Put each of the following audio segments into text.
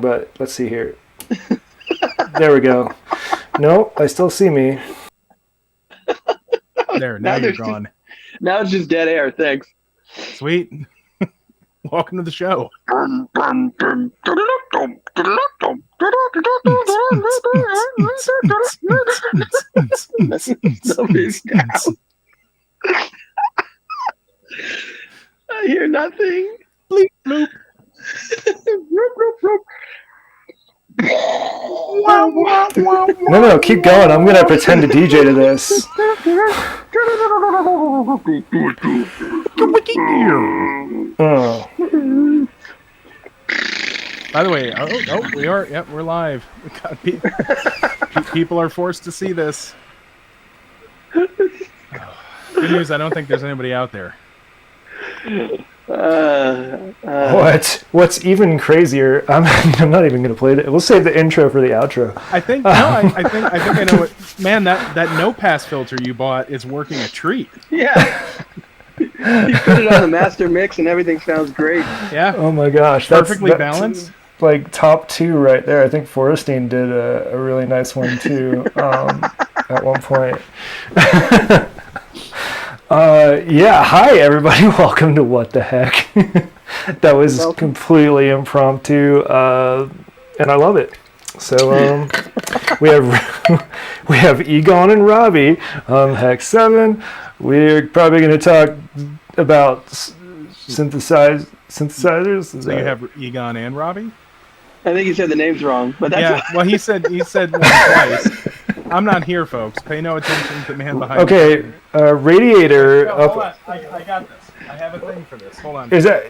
But let's see here. There we go. No, I still see me. There, now you're gone. Now it's just dead air. Thanks. Sweet. Welcome to the show. I hear nothing. Bleep, bloop. No, keep going. I'm going to pretend to DJ to this. Oh. By the way, we are. Yep, we're live. People are forced to see this. Good news. I don't think there's anybody out there. What's even crazier? I'm not even going to play it. We'll save the intro for the outro. I think I know what. Man, that no pass filter you bought is working a treat. Yeah. You put it on the master mix and everything sounds great. Yeah. Oh my gosh, Perfectly balanced. Like top 2 right there. I think Forrestine did a really nice one too at one point. Yeah, hi everybody. Welcome to What the Heck. That was completely impromptu, and I love it. So we have Egon and Robbie. Heck 7. We're probably going to talk about synthesizers. So you have Egon and Robbie? I think you said the names wrong, but that's yeah. Well, he said one twice. I'm not here, folks. Pay no attention to the man behind. Okay, Radiator. No, hold on. I got this. I have a thing for this. Hold on. Is that?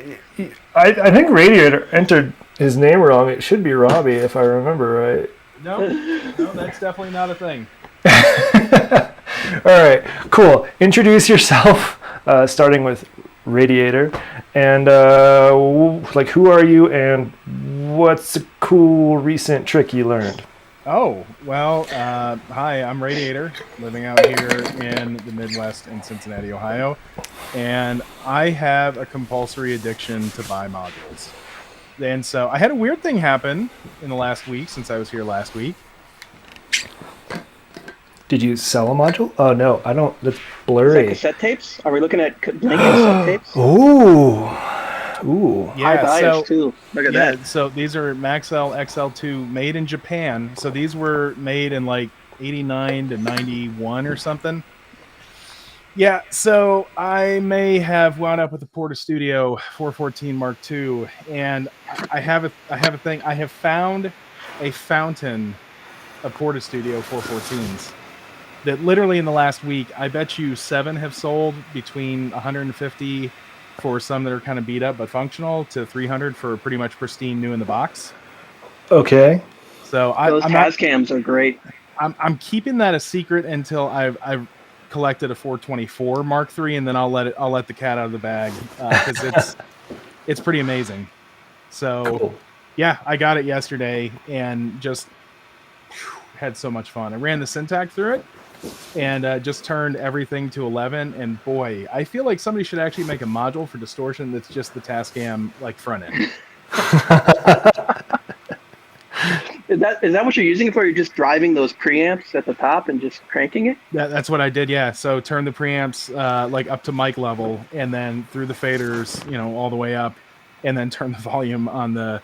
I think Radiator entered his name wrong. It should be Robbie, if I remember right. No, that's definitely not a thing. All right, cool. Introduce yourself, starting with Radiator, and who are you, and what's a cool recent trick you learned? Oh, well, hi, I'm Radiator, living out here in the Midwest in Cincinnati, Ohio, and I have a compulsory addiction to buy modules. And so I had a weird thing happen in the last week since I was here last week. Did you sell a module? Oh, no, I don't. That's blurry. Cassette tapes? Are we looking at blank cassette tapes? Ooh. Yeah, so, too. Look at that. So these are Maxell XL2 made in Japan. So these were made in like 89 to 91 or something. Yeah, so I may have wound up with a Porta Studio 414 Mark II, and I have a thing. I have found a fountain of Porta Studio 414s that literally in the last week, I bet you 7 have sold between 150 for some that are kind of beat up but functional to 300 for pretty much pristine new in the box. Okay. So those Tascams are great. I'm keeping that a secret until I've collected a 424 Mark III, and then I'll let the cat out of the bag because it's pretty amazing. So cool. Yeah, I got it yesterday and just had so much fun. I ran the syntax through it and just turned everything to 11, and boy, I feel like somebody should actually make a module for distortion that's just the Tascam like front end. Is that what you're using it for? You're just driving those preamps at the top and just cranking it? That's what I did, yeah. So turn the preamps like up to mic level, and then through the faders, all the way up, and then turn the volume on the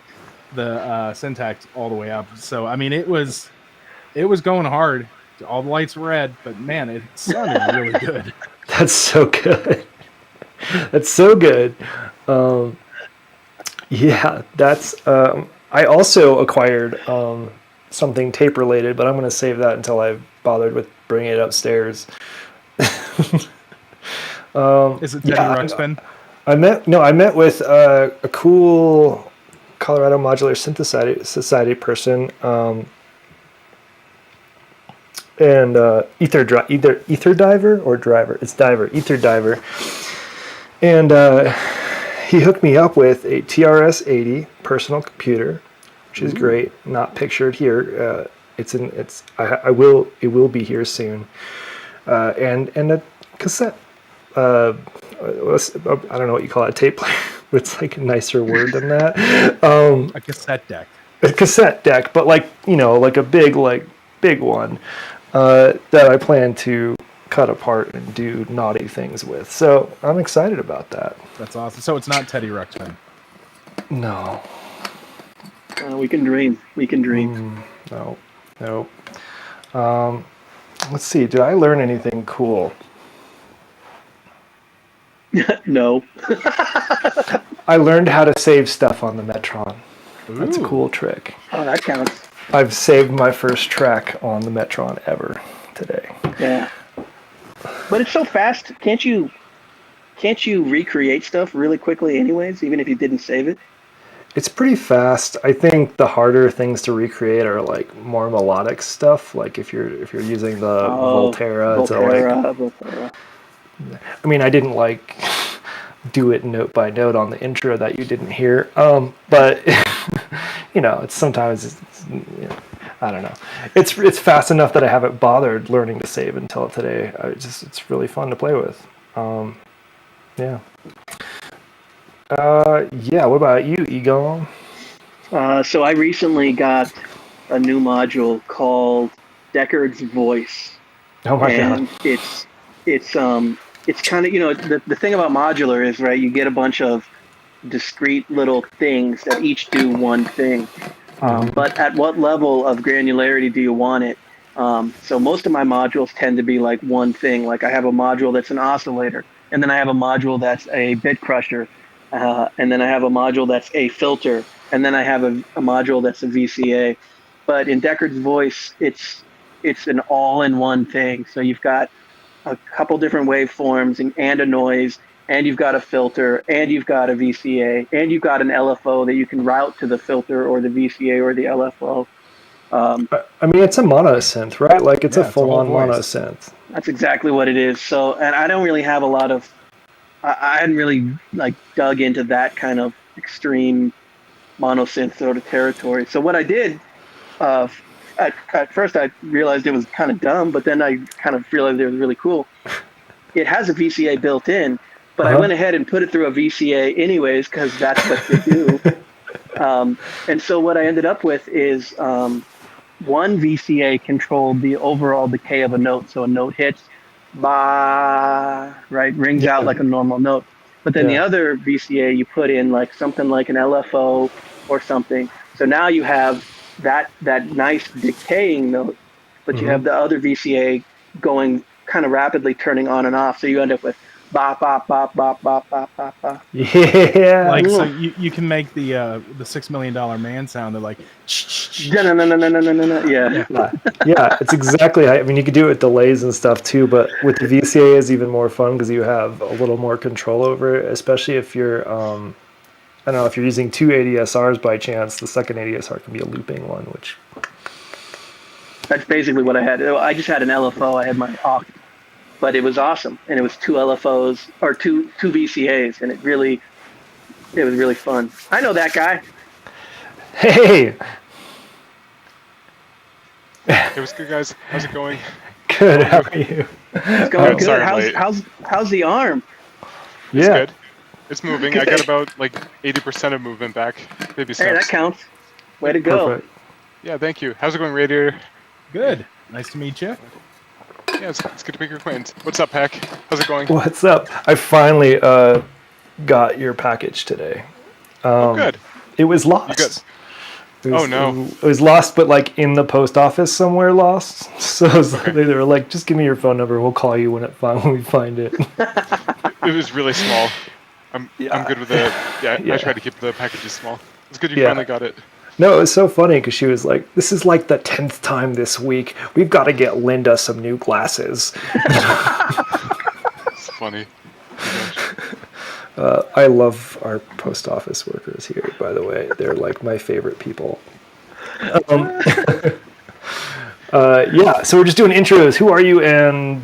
syntax all the way up. So I mean, it was going hard. All the lights were red, but man, it sounded really good. That's so good. That's so good. Yeah, that's. I also acquired something tape related, but I'm going to save that until I've bothered with bringing it upstairs. Is it Teddy Ruxpin? I met with a cool Colorado Modular Society person. And Ether Diver or Driver? It's Diver, Ether Diver. And he hooked me up with a TRS-80 personal computer, which is great. Not pictured here. It will be here soon. And a cassette. I don't know what you call it, a tape player. It's like a nicer word than that. A cassette deck. a cassette deck, but like a big one that I plan to cut apart and do naughty things with. So I'm excited about that. That's awesome. So it's not Teddy Ruxpin. No. We can dream. We can dream. No. Let's see. Did I learn anything cool? No. I learned how to save stuff on the Metron. Ooh. That's a cool trick. Oh, that counts. I've saved my first track on the Metron ever today. Yeah. But it's so fast. Can't you recreate stuff really quickly anyways, even if you didn't save it? It's pretty fast. I think the harder things to recreate are like more melodic stuff. Like if you're using the Volterra to like. Volterra. I mean, I didn't like do it note by note on the intro that you didn't hear. But it's sometimes I don't know. It's fast enough that I haven't bothered learning to save until today. It's really fun to play with. Yeah. What about you, Egon? So I recently got a new module called Deckard's Voice. Oh my god! And it's kind of the thing about modular is, right, you get a bunch of discrete little things that each do one thing. But at what level of granularity do you want it? So most of my modules tend to be like one thing. Like I have a module that's an oscillator, and then I have a module that's a bit crusher, and then I have a module that's a filter, and then I have a module that's a VCA. But in Deckard's Voice, it's an all-in-one thing. So you've got a couple different waveforms and a noise, and you've got a filter, and you've got a VCA, and you've got an LFO that you can route to the filter or the VCA or the LFO. I mean, it's a mono synth, right? Like it's a full-on mono voice. synth. That's exactly what it is. So, and I don't really have a lot of. I hadn't really like dug into that kind of extreme monosynth sort of territory. So what I did, at first I realized it was kind of dumb, but then I kind of realized it was really cool. It has a VCA built in, but I went ahead and put it through a VCA anyways because that's what they do. And so what I ended up with is one VCA controlled the overall decay of a note. So a note hits, ba, right, rings out like a normal note. But then the other VCA you put in like something like an LFO or something. So now you have that nice decaying note, but you have the other VCA going kind of rapidly turning on and off. So you end up with bop, bop, bop, bop, bop, bop, bop, bop. Yeah. Like, so you can make the $6 Million Man sound. They're like, Yeah. It's exactly. I mean, you could do it with delays and stuff too, but with the VCA is even more fun because you have a little more control over it, especially if you're, I don't know, if you're using two ADSRs by chance, the second ADSR can be a looping one, which. That's basically what I had. I just had an LFO. I had my Oct, but it was awesome, and it was two LFOs or two VCAs, and it was really fun. I know that guy. Hey. It was good, guys. How's it going? Good. How are you? It's going good. Sorry, I'm late. How's the arm? It's Yeah. good. It's moving. I got about like 80% of movement back. Baby steps. Hey, that counts. Way to go. Perfect. Yeah, thank you. How's it going, Radiator? good. Nice to meet you. Yeah, it's good to make your acquaintance. What's up, Pack? How's it going? What's up? I finally got your package today. Good. It was lost. Oh, no. It was lost, but like in the post office somewhere lost. So it was they were like, just give me your phone number. We'll call you when we find it. It was really small. I'm good with it. Yeah, I try to keep the packages small. It's good you finally got it. No, it was so funny because she was like, this is like the 10th time this week. We've got to get Linda some new glasses. It's funny. I love our post office workers here, by the way. They're like my favorite people. So we're just doing intros. Who are you and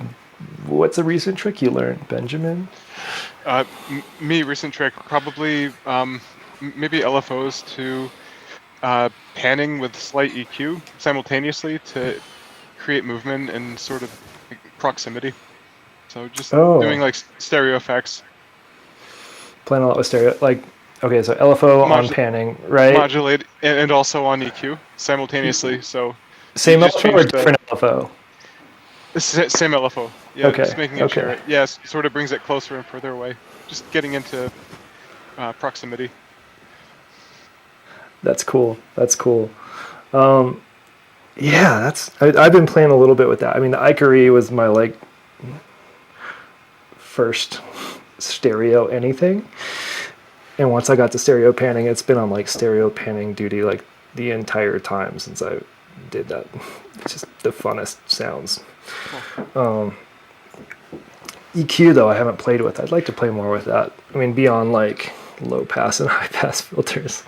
what's a recent trick you learned, Benjamin? Me, recent trick, probably maybe LFOs to panning with slight EQ simultaneously to create movement and sort of like, proximity. So just doing like stereo effects. Playing a lot with stereo. Like, Okay, so LFO on Modu- panning, right? modulate and also on EQ simultaneously. So Same you just LFO or change the different LFO? same LFO. Yeah, Okay, just making it share okay. it. Yeah, sort of brings it closer and further away. Just getting into proximity. That's cool. That's cool. Yeah, I've been playing a little bit with that. I mean, the Icary was my like first stereo anything, and once I got to stereo panning, it's been on like stereo panning duty like the entire time since I did that. It's just the funnest sounds. EQ though, I haven't played with. I'd like to play more with that. I mean, beyond like low pass and high pass filters.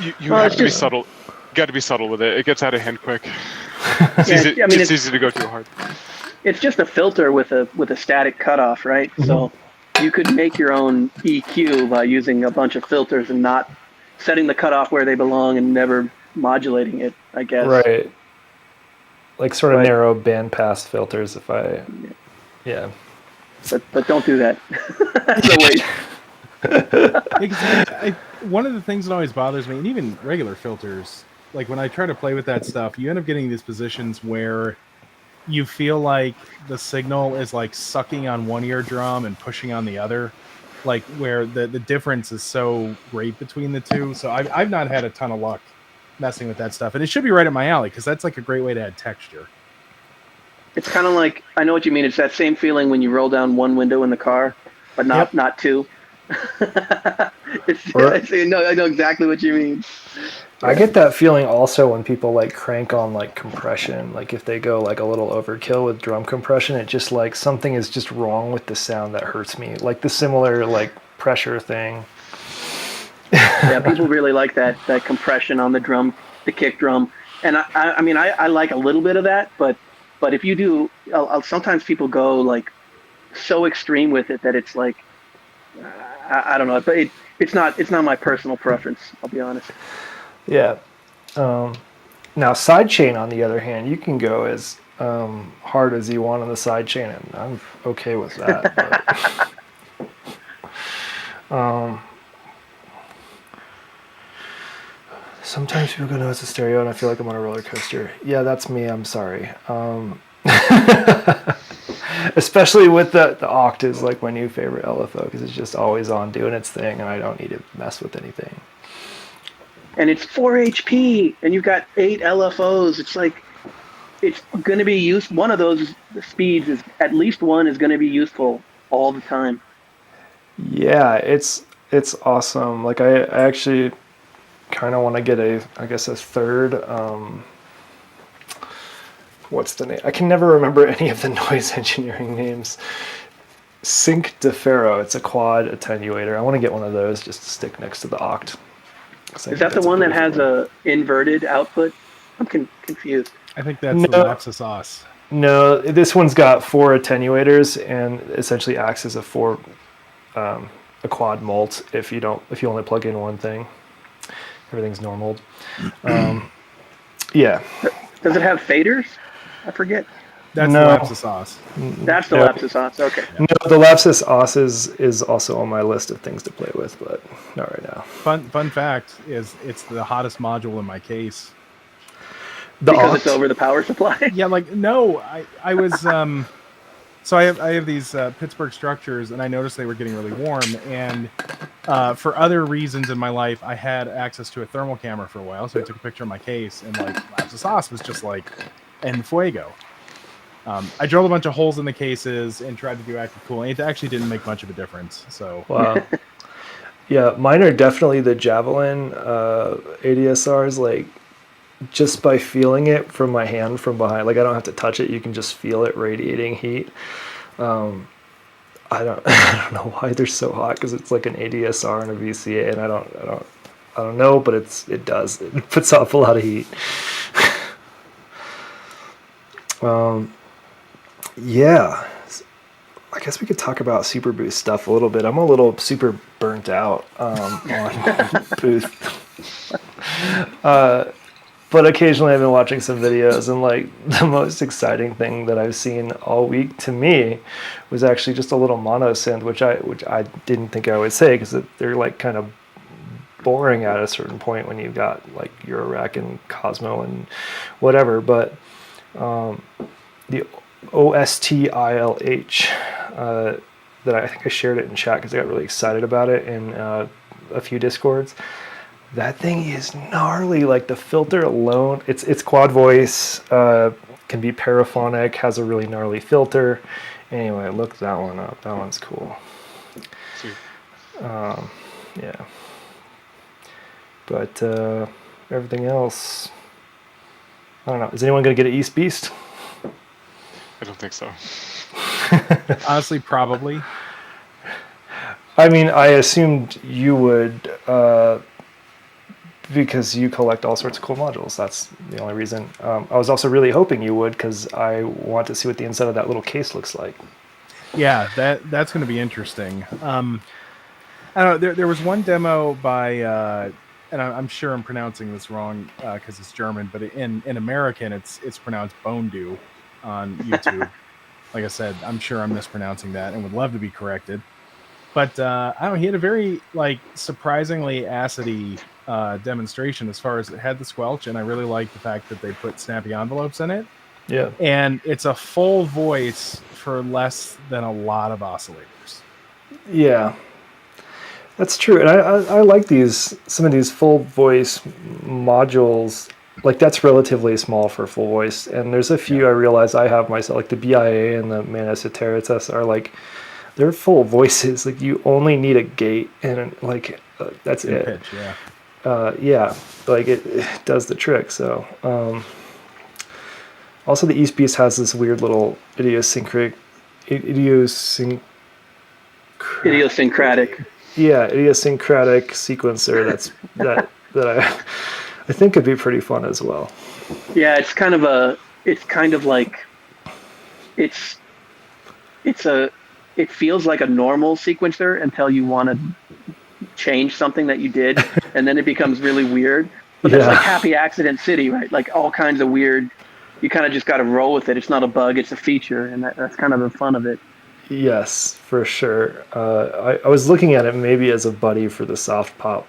You have to be subtle. Got to be subtle with it. It gets out of hand quick. It's easy to go too hard. It's just a filter with a static cutoff, right? Mm-hmm. So you could make your own EQ by using a bunch of filters and not setting the cutoff where they belong and never modulating it, I guess. Right. Like sort of narrow bandpass filters yeah. But don't do that. That's a waste. One of the things that always bothers me, and even regular filters, like when I try to play with that stuff, you end up getting these positions where you feel like the signal is like sucking on one eardrum and pushing on the other, like where the difference is so great between the two. So I've not had a ton of luck messing with that stuff, and it should be right up my alley because that's like a great way to add texture. It's kind of like, I know what you mean. It's that same feeling when you roll down one window in the car, but not two. I know exactly what you mean. I get that feeling also when people like crank on like compression. Like if they go like a little overkill with drum compression, it just like something is just wrong with the sound that hurts me. Like the similar like pressure thing. Yeah, people really like that compression on the drum, the kick drum, and I mean I like a little bit of that, but if you do, sometimes people go like so extreme with it that it's like I don't know, but it's not my personal preference. I'll be honest. Yeah. Now sidechain on the other hand, you can go as hard as you want on the sidechain, and I'm okay with that. But, sometimes people go, no, it's a stereo, and I feel like I'm on a roller coaster. Yeah, that's me. I'm sorry. Especially with the Oct is like my new favorite LFO because it's just always on doing its thing, and I don't need to mess with anything. And it's 4 HP, and you've got 8 LFOs. It's like it's going to be used. One of those speeds is at least one is going to be useful all the time. Yeah, it's awesome. Like I actually kind of want to get a third. What's the name? I can never remember any of the noise engineering names. Sync Defero. It's a quad attenuator. I want to get one of those just to stick next to the Oct. Is that the one that has a inverted output? I'm confused. I think that's the Lapsus Os. No, this one's got 4 attenuators and essentially acts as a quad mult if you only plug in one thing. Everything's normal. Yeah. Does it have faders? I forget. That's the Lapsus Os. That's the Lapsus Os. Okay. No, the Lapsus Os is also on my list of things to play with, but not right now. Fun fact is it's the hottest module in my case. Because it's over the power supply? Yeah, like no, I was so I have these Pittsburgh structures, and I noticed they were getting really warm, and for other reasons in my life, I had access to a thermal camera for a while, so I took a picture of my case, and like Lapsus Os was just like en fuego. I drilled a bunch of holes in the cases and tried to do active cooling. It actually didn't make much of a difference. So wow. Yeah, mine are definitely the Javelin ADSRs. Like just by feeling it from my hand from behind, like I don't have to touch it. You can just feel it radiating heat. I don't know why they're so hot because it's like an ADSR and a VCA, and I don't know, but it does. It puts off a lot of heat. Yeah, I guess we could talk about Super Boost stuff a little bit. I'm a little super burnt out on Boost. but occasionally I've been watching some videos, and like the most exciting thing that I've seen all week to me was actually just a little mono synth, which I didn't think I would say, because they're like kind of boring at a certain point when you've got like Eurorack and Cosmo and whatever. But the OSTILH, that I think I shared it in chat because I got really excited about it in a few discords. That thing is gnarly. Like the filter alone, it's quad voice, can be paraphonic, has a really gnarly filter. Anyway, look that one up. That one's cool. Sweet. Yeah. But everything else, I don't know. Is anyone going to get an East Beast? I don't think so. Honestly, probably. I mean, I assumed you would, because you collect all sorts of cool modules. That's the only reason. I was also really hoping you would, because I want to see what the inside of that little case looks like. Yeah, that's going to be interesting. I don't know. There was one demo by, and I'm sure I'm pronouncing this wrong because it's German, but in American it's pronounced Bondu on YouTube. Like I said, I'm sure I'm mispronouncing that and would love to be corrected. But I don't know, he had a very like surprisingly acidy demonstration as far as it had the squelch, and I really like the fact that they put snappy envelopes in it. Yeah. And it's a full voice for less than a lot of oscillators. Yeah. That's true. And I like some of these full voice modules. Like that's relatively small for full voice. And there's a few I realize I have myself, like the BIA and the Manus Eteritas are like, they're full voices. Like you only need a gate and like that's it. Pitch, yeah. Yeah, like it does the trick. So also the East Beast has this weird little idiosyncratic. Yeah, idiosyncratic sequencer that I think could be pretty fun as well. Yeah, it's kind of like it feels like a normal sequencer until you want to change something that you did, and then it becomes really weird. But that's like Happy Accident City, right? Like all kinds of weird. You kind of just got to roll with it. It's not a bug; it's a feature, and that's kind of the fun of it. Yes, for sure. I was looking at it maybe as a buddy for the soft pop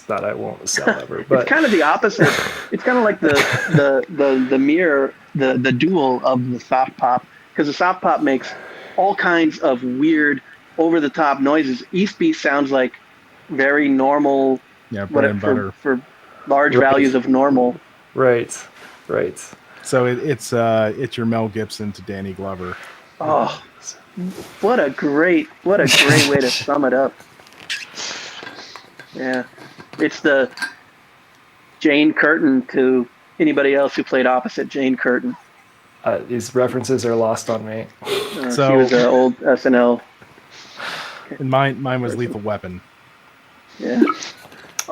that I won't sell ever. But it's kind of the opposite. It's kind of like the mirror, the dual of the soft pop, because the soft pop makes all kinds of weird, over the top noises. East Beast sounds like very normal. Yeah, bread and butter for large values of normal. Right. So it's your Mel Gibson to Danny Glover. Oh, what a great way to sum it up. Yeah, it's the Jane Curtin to anybody else who played opposite Jane Curtin. These references are lost on me. She was an old SNL. And mine was Lethal Weapon. Yeah.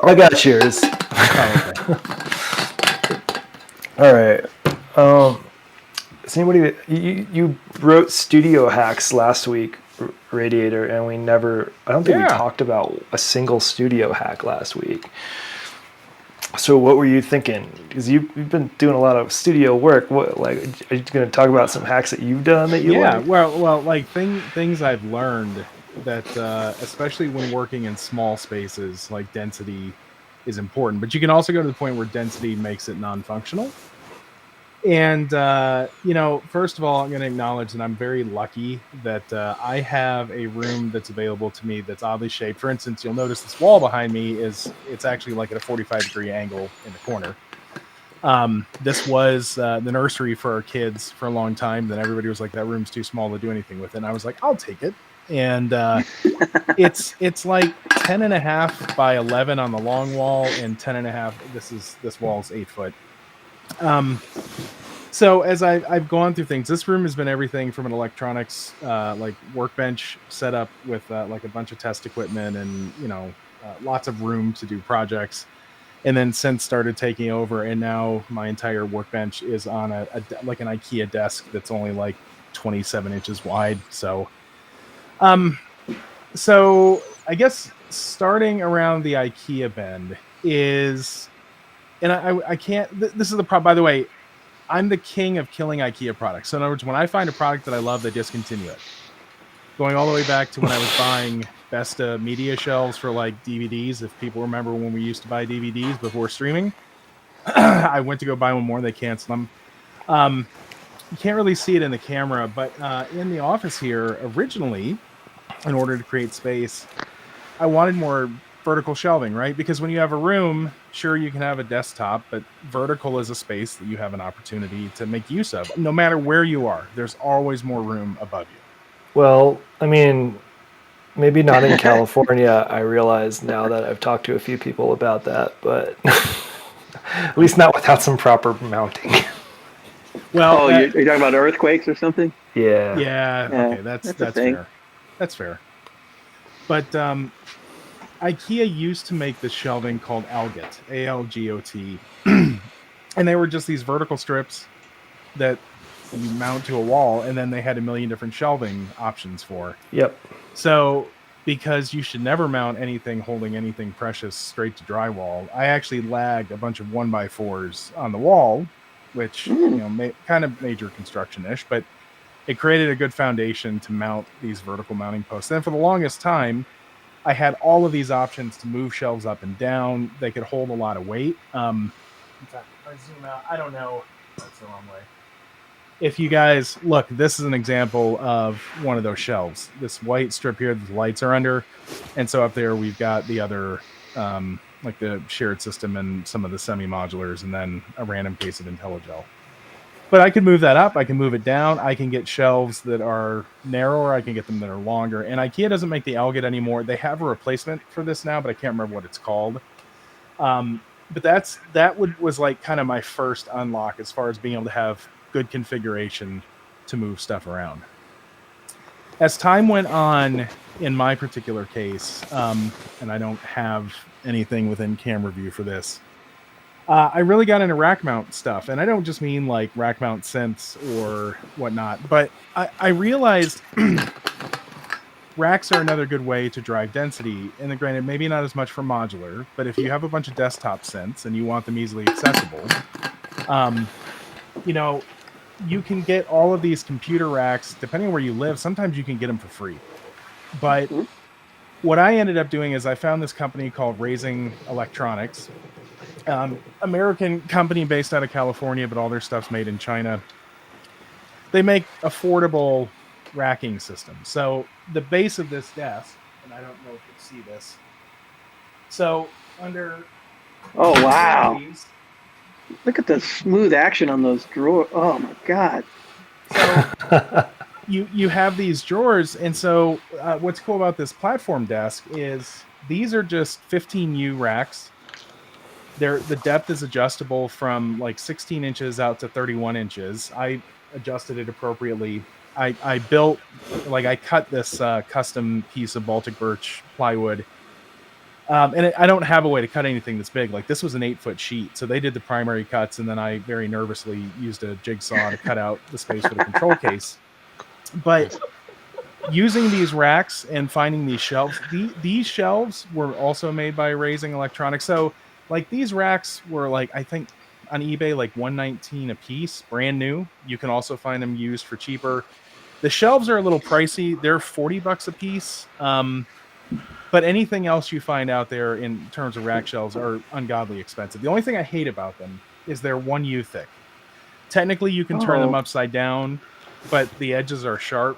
I got yours. All right. Is anybody you wrote studio hacks last week, Radiator, and I don't think we talked about a single studio hack last week. So what were you thinking? Because you've been doing a lot of studio work. What, like, are you going to talk about some hacks that you've done that you like? Well, like things I've learned that especially when working in small spaces, like density is important. But you can also go to the point where density makes it non-functional. And, first of all, I'm going to acknowledge that I'm very lucky that I have a room that's available to me that's oddly shaped. For instance, you'll notice this wall behind me it's actually like at a 45-degree angle in the corner. This was the nursery for our kids for a long time. Then everybody was like, that room's too small to do anything with it. And I was like, I'll take it. And it's like 10.5 by 11 on the long wall and 10.5. This wall's 8 foot. So as I've gone through things, this room has been everything from an electronics like workbench set up with like a bunch of test equipment and lots of room to do projects, and then since started taking over, and now my entire workbench is on like an IKEA desk that's only like 27 inches wide. So I guess starting around the IKEA bend is and I can't. This is the problem. By the way, I'm the king of killing IKEA products. So in other words, when I find a product that I love, they discontinue it. Going all the way back to when I was buying Besta media shelves for like DVDs. If people remember when we used to buy DVDs before streaming, I went to go buy one more. They canceled them. You can't really see it in the camera, but in the office here, originally, in order to create space, I wanted more vertical shelving, right? Because when you have a room, sure, you can have a desktop, but vertical is a space that you have an opportunity to make use of. No matter where you are, there's always more room above you. Well, I mean, maybe not in California. I realize now that I've talked to a few people about that, but at least not without some proper mounting. Well, you're talking about earthquakes or something? Yeah. Yeah. Okay, that's fair. That's fair. But IKEA used to make this shelving called Algot, ALGOT, and they were just these vertical strips that you mount to a wall, and then they had a million different shelving options for. Yep. So, because you should never mount anything holding anything precious straight to drywall, I actually lagged a bunch of 1x4s on the wall, which kind of major construction-ish, but it created a good foundation to mount these vertical mounting posts. And for the longest time, I had all of these options to move shelves up and down. They could hold a lot of weight. In fact, if I zoom out, I don't know. That's the wrong way. If you guys look, this is an example of one of those shelves. This white strip here that the lights are under. And so up there, we've got the other, like the shared system and some of the semi-modulars, and then a random case of IntelliGel. But I can move that up. I can move it down. I can get shelves that are narrower. I can get them that are longer. And IKEA doesn't make the Algot anymore. They have a replacement for this now, but I can't remember what it's called. But that was like kind of my first unlock as far as being able to have good configuration to move stuff around. As time went on, in my particular case, and I don't have anything within camera view for this, I really got into rack mount stuff. And I don't just mean like rack mount synths or whatnot, but I realized racks are another good way to drive density. And granted, maybe not as much for modular, but if you have a bunch of desktop synths and you want them easily accessible, you can get all of these computer racks, depending on where you live. Sometimes you can get them for free. But what I ended up doing is I found this company called Raising Electronics. American company based out of California, but all their stuff's made in China. They make affordable racking systems. So the base of this desk, and I don't know if you see this. So under... Oh, wow. These, look at the smooth action on those drawers. Oh, my God. So you have these drawers. And so what's cool about this platform desk is these are just 15U racks. The depth is adjustable from like 16 inches out to 31 inches. I adjusted it appropriately. I cut this custom piece of Baltic birch plywood. I don't have a way to cut anything this big. Like this was an 8-foot sheet. So they did the primary cuts, and then I very nervously used a jigsaw to cut out the space for the control case. But using these racks and finding these shelves, these shelves were also made by Raising Electronics. So like these racks were like, I think on eBay, like $119 a piece, brand new. You can also find them used for cheaper. The shelves are a little pricey. They're $40 a piece. But anything else you find out there in terms of rack shelves are ungodly expensive. The only thing I hate about them is they're 1U thick. Technically, you can turn them upside down, but the edges are sharp.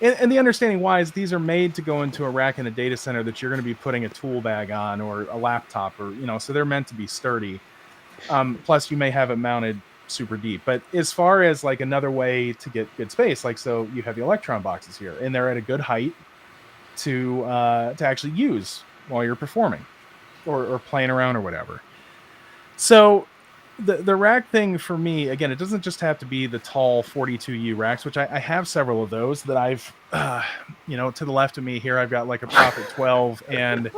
And the understanding why is these are made to go into a rack in a data center that you're going to be putting a tool bag on or a laptop or, so they're meant to be sturdy. Plus you may have it mounted super deep, but as far as like another way to get good space, like, so you have the electron boxes here and they're at a good height to actually use while you're performing or playing around or whatever. So the rack thing for me, again, it doesn't just have to be the tall 42U racks, which I have several of those that I've, to the left of me here, I've got like a Prophet 12 and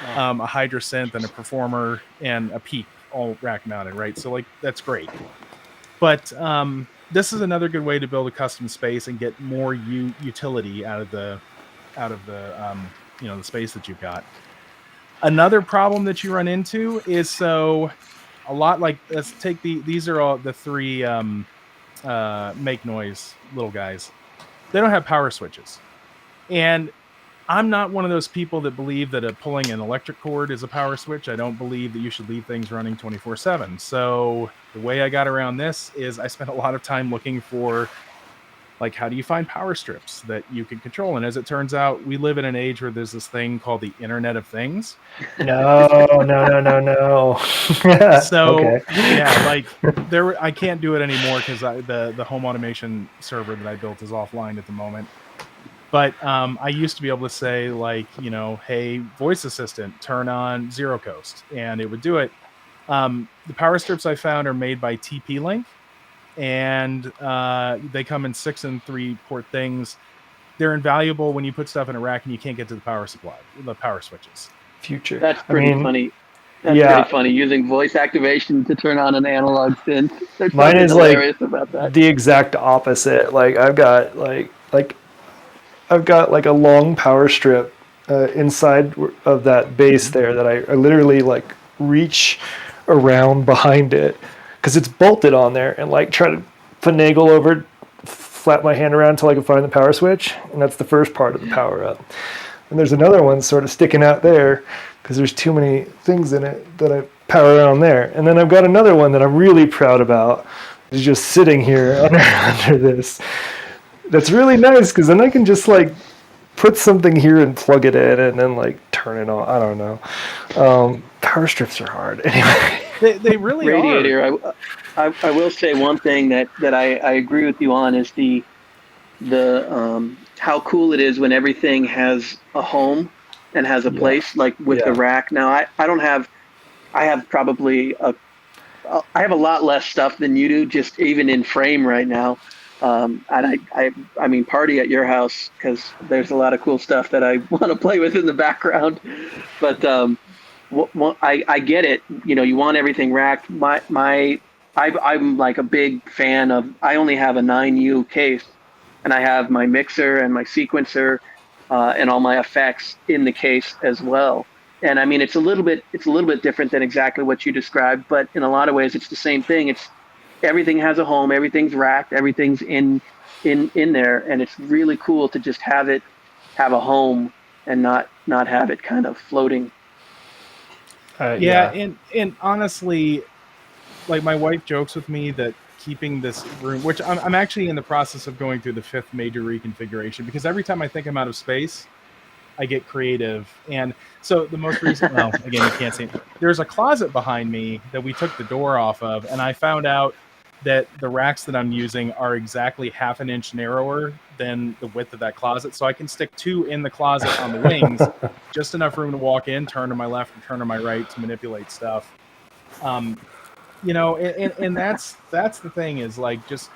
a Hydra Synth and a Performer and a Peak all rack mounted, right? So like, that's great. But this is another good way to build a custom space and get more utility out of the the space that you've got. Another problem that you run into is, so a lot like, let's take these are all the three make noise little guys. They don't have power switches. And I'm not one of those people that believe that pulling an electric cord is a power switch. I don't believe that you should leave things running 24/7. So the way I got around this is I spent a lot of time looking for, like, how do you find power strips that you can control? And as it turns out, we live in an age where there's this thing called the Internet of Things. No. So Okay. yeah, like I can't do it anymore because the home automation server that I built is offline at the moment. But I used to be able to say, like, hey, voice assistant, turn on Zero Coast, and it would do it. The power strips I found are made by TP-Link, and they come in 6 and 3 port things. They're invaluable when you put stuff in a rack and you can't get to the power supply, the power switches. Future. That's pretty funny. That's pretty funny, using voice activation to turn on an analog synth. There's mine something is hilarious about that. the exact opposite. Like I've got like a long power strip inside of that base there that I literally like reach around behind it because it's bolted on there, and like try to finagle over, flap my hand around until I can find the power switch, and that's the first part of the power up. And there's another one sort of sticking out there because there's too many things in it that I power on there. And then I've got another one that I'm really proud about. It's just sitting here under this. That's really nice because then I can just like put something here and plug it in and then like turn it on. I don't know. Power strips are hard anyway. They really Radiator, are. I will say one thing that I agree with you on is the how cool it is when everything has a home and has a place, like with the rack. Now I don't have, I have probably I have a lot less stuff than you do, just even in frame right now. And I mean, party at your house because there's a lot of cool stuff that I want to play with in the background. But I get it. You want everything racked. I'm like a big fan of. I only have a 9U case, and I have my mixer and my sequencer and all my effects in the case as well. And I mean, it's a little bit different than exactly what you described, but in a lot of ways, it's the same thing. It's everything has a home, everything's racked, everything's in there, and it's really cool to just have a home and not have it kind of floating. And honestly, like, my wife jokes with me that keeping this room, which I'm actually in the process of going through the 5th major reconfiguration, because every time I think I'm out of space, I get creative. And so the most recent, well, again, you can't see it. There's a closet behind me that we took the door off of, and I found out that the racks that I'm using are exactly half an inch narrower than the width of that closet. So I can stick 2 in the closet on the wings, just enough room to walk in, turn to my left and turn to my right to manipulate stuff. And that's the thing, is like, just,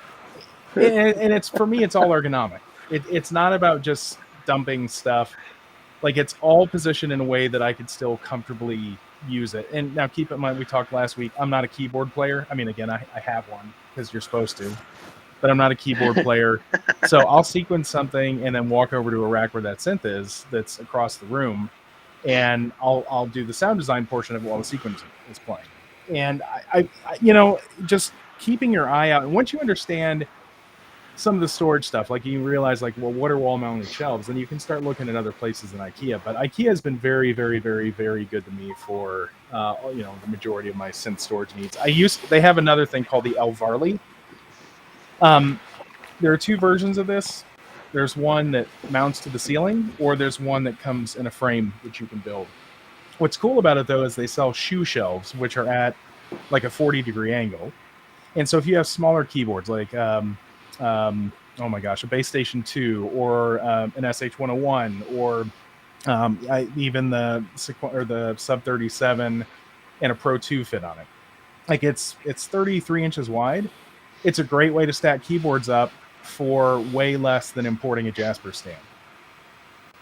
and it's, for me, it's all ergonomic. It's not about just dumping stuff. Like, it's all positioned in a way that I could still comfortably use it. And now, keep in mind, we talked last week, I'm not a keyboard player. I mean, again, I have one because you're supposed to, but I'm not a keyboard player. So I'll sequence something and then walk over to a rack where that synth is, that's across the room, and I'll do the sound design portion of it while the sequence is playing. And I just keeping your eye out. And once you understand some of the storage stuff, like, you realize, like, well, what are wall-mounted shelves? And you can start looking at other places than IKEA. But IKEA has been very, very, very, very good to me for the majority of my synth storage needs. They have another thing called the El Varley. There are 2 versions of this. There's one that mounts to the ceiling, or there's one that comes in a frame that you can build. What's cool about it, though, is they sell shoe shelves, which are at like a 40-degree angle. And so if you have smaller keyboards, like oh my gosh, a Base Station 2 or an SH-101 or even the Sub 37 and a Pro 2 fit on it. Like, it's 33 inches wide. It's a great way to stack keyboards up for way less than importing a Jasper stand.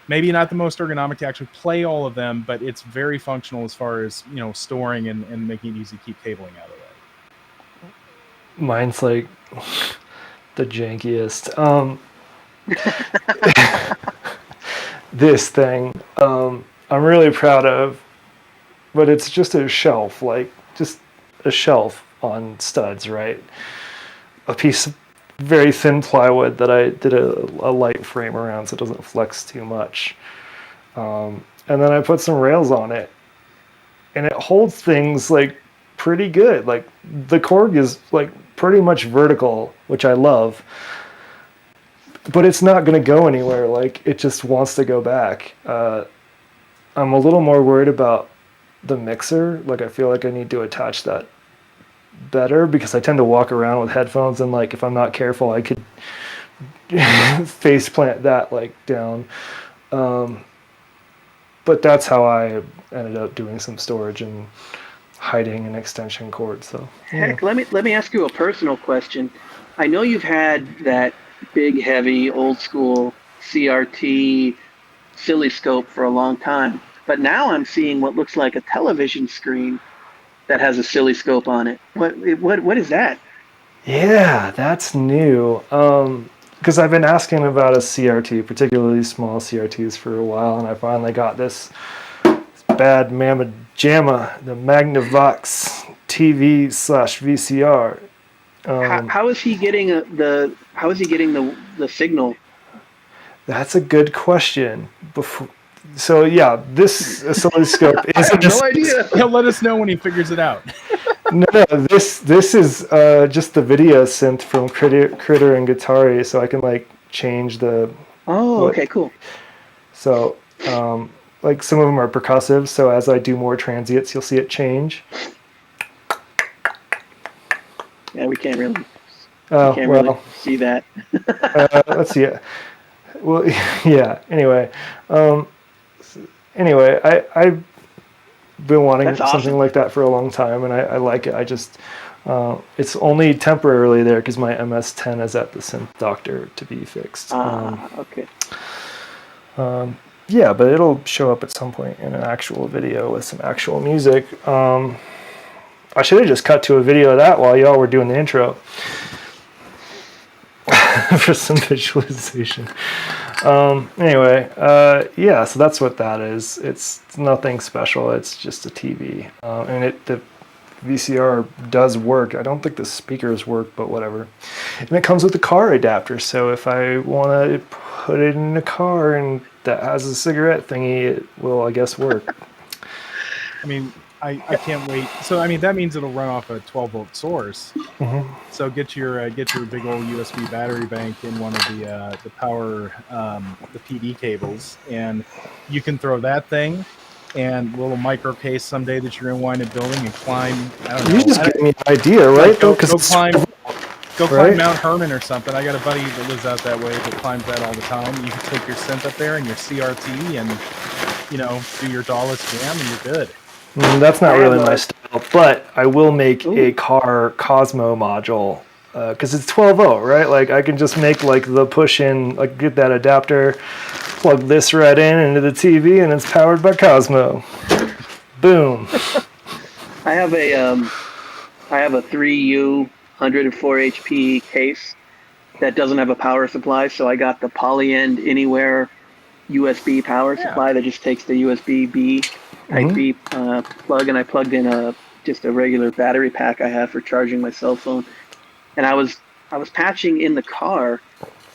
Maybe not the most ergonomic to actually play all of them, but it's very functional as far as, storing and making it easy to keep cabling out of the way. Mine's like the jankiest. This thing I'm really proud of, but it's just a shelf, like, just a shelf on studs, right? A piece of very thin plywood that I did a light frame around so it doesn't flex too much. And then I put some rails on it, and it holds things like pretty good. Like the Korg is like pretty much vertical, which I love, but it's not going to go anywhere. Like it just wants to go back. I'm a little more worried about the mixer. Like I feel like I need to attach that better because I tend to walk around with headphones, and like if I'm not careful I could face plant that like down. But that's how I ended up doing some storage and hiding an extension cord. So Heck, let me ask you a personal question. I know you've had that big, heavy, old school CRT oscilloscope for a long time, but now I'm seeing what looks like a television screen that has a oscilloscope on it. What is that? yeah, that's new. Because I've been asking about a CRT, particularly small CRTs, for a while, and I finally got this bad mamma jamma, the Magnavox TV/VCR. How is he getting the signal? That's a good question. So yeah, this oscilloscope I is have no idea. He'll let us know when he figures it out. No, this is just the video synth from Critter and Guitari, so I can like change the. Oh, okay, cool. So, like some of them are percussive, so as I do more transients, you'll see it change. Yeah, we can't really see that. Let's see it. Well, yeah. Anyway, I've been wanting That's awesome. something like that for a long time, and I like it. I just it's only temporarily there because my MS-10 is at the Synth Doctor to be fixed. Okay. Yeah, but it'll show up at some point in an actual video with some actual music. I should have just cut to a video of that while y'all were doing the intro for some visualization. Anyway, yeah, so that's what that is. It's nothing special. It's just a TV, and the VCR does work. I don't think the speakers work, but whatever. And it comes with a car adapter, so if I want to put it in a car and that has a cigarette thingy, it will, I guess, work. I mean, I can't wait. So I mean, that means it'll run off a 12-volt source. Mm-hmm. So get your big old USB battery bank in one of the power the PD cables, and you can throw that thing and a little micro case someday that you're in wind up building and climb. I don't know. You just gave me an idea, right? Like go climb right? Mount Herman or something. I got a buddy that lives out that way that climbs that all the time. You can take your synth up there and your CRT and do your Dawless jam and you're good. That's not really my style, but I will make a car Cosmo module because it's 12-volt, right? Like I can just make like the push-in, like get that adapter, plug this right into the TV, and it's powered by Cosmo. Boom. I have a 3U 104 HP case that doesn't have a power supply, so I got the Polyend Anywhere USB power supply that just takes the USB-B Type B plug, and I plugged in just a regular battery pack I have for charging my cell phone. And I was patching in the car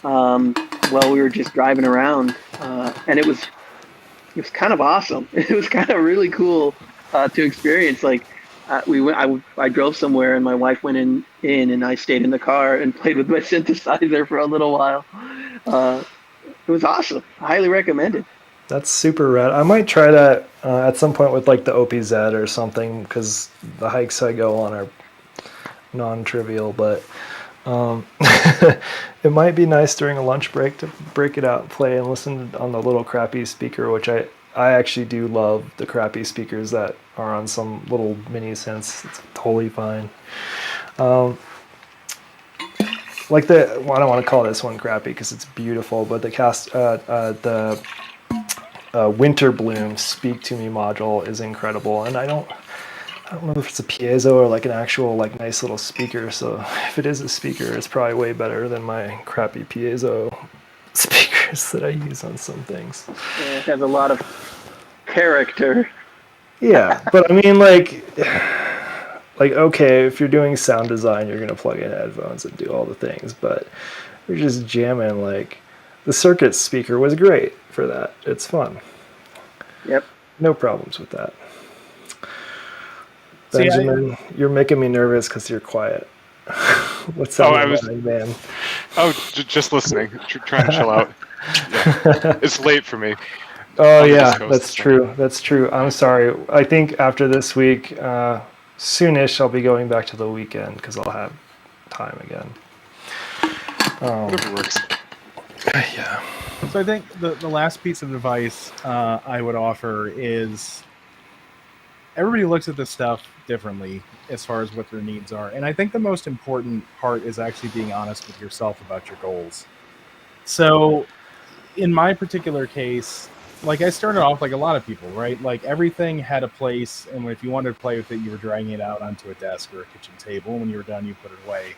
while we were just driving around, and it was kind of awesome. It was kind of really cool to experience. Like I drove somewhere, and my wife went in, and I stayed in the car and played with my synthesizer for a little while. It was awesome. I highly recommend it. That's super rad. I might try that at some point with like the OPZ or something because the hikes I go on are non-trivial, but it might be nice during a lunch break to break it out and play and listen on the little crappy speaker, which I actually do love the crappy speakers that are on some little mini synths. It's totally fine. Like I don't want to call this one crappy because it's beautiful, but the Winter Bloom Speak to Me module is incredible, and I don't know if it's a piezo or like an actual like nice little speaker. So if it is a speaker, it's probably way better than my crappy piezo speakers that I use on some things. Yeah, it has a lot of character. Yeah, but I mean, like, like, okay, if you're doing sound design, you're going to plug in headphones and do all the things, but you're just jamming. Like, the circuit speaker was great for that. It's fun. Yep. No problems with that. See, Benjamin, you're making me nervous because you're quiet. What's Oh, on I your was mind, man? just listening, trying to chill out. Yeah. It's late for me. Oh On the East yeah, Coast, that's so. true. That's true. I'm sorry. I think after this week, soonish, I'll be going back to the weekend because I'll have time again. Whatever works. Yeah. So I think the last piece of advice I would offer is everybody looks at this stuff differently as far as what their needs are. And I think the most important part is actually being honest with yourself about your goals. So in my particular case, like I started off like a lot of people, right? Like everything had a place, and if you wanted to play with it, you were dragging it out onto a desk or a kitchen table. And when you were done, you put it away.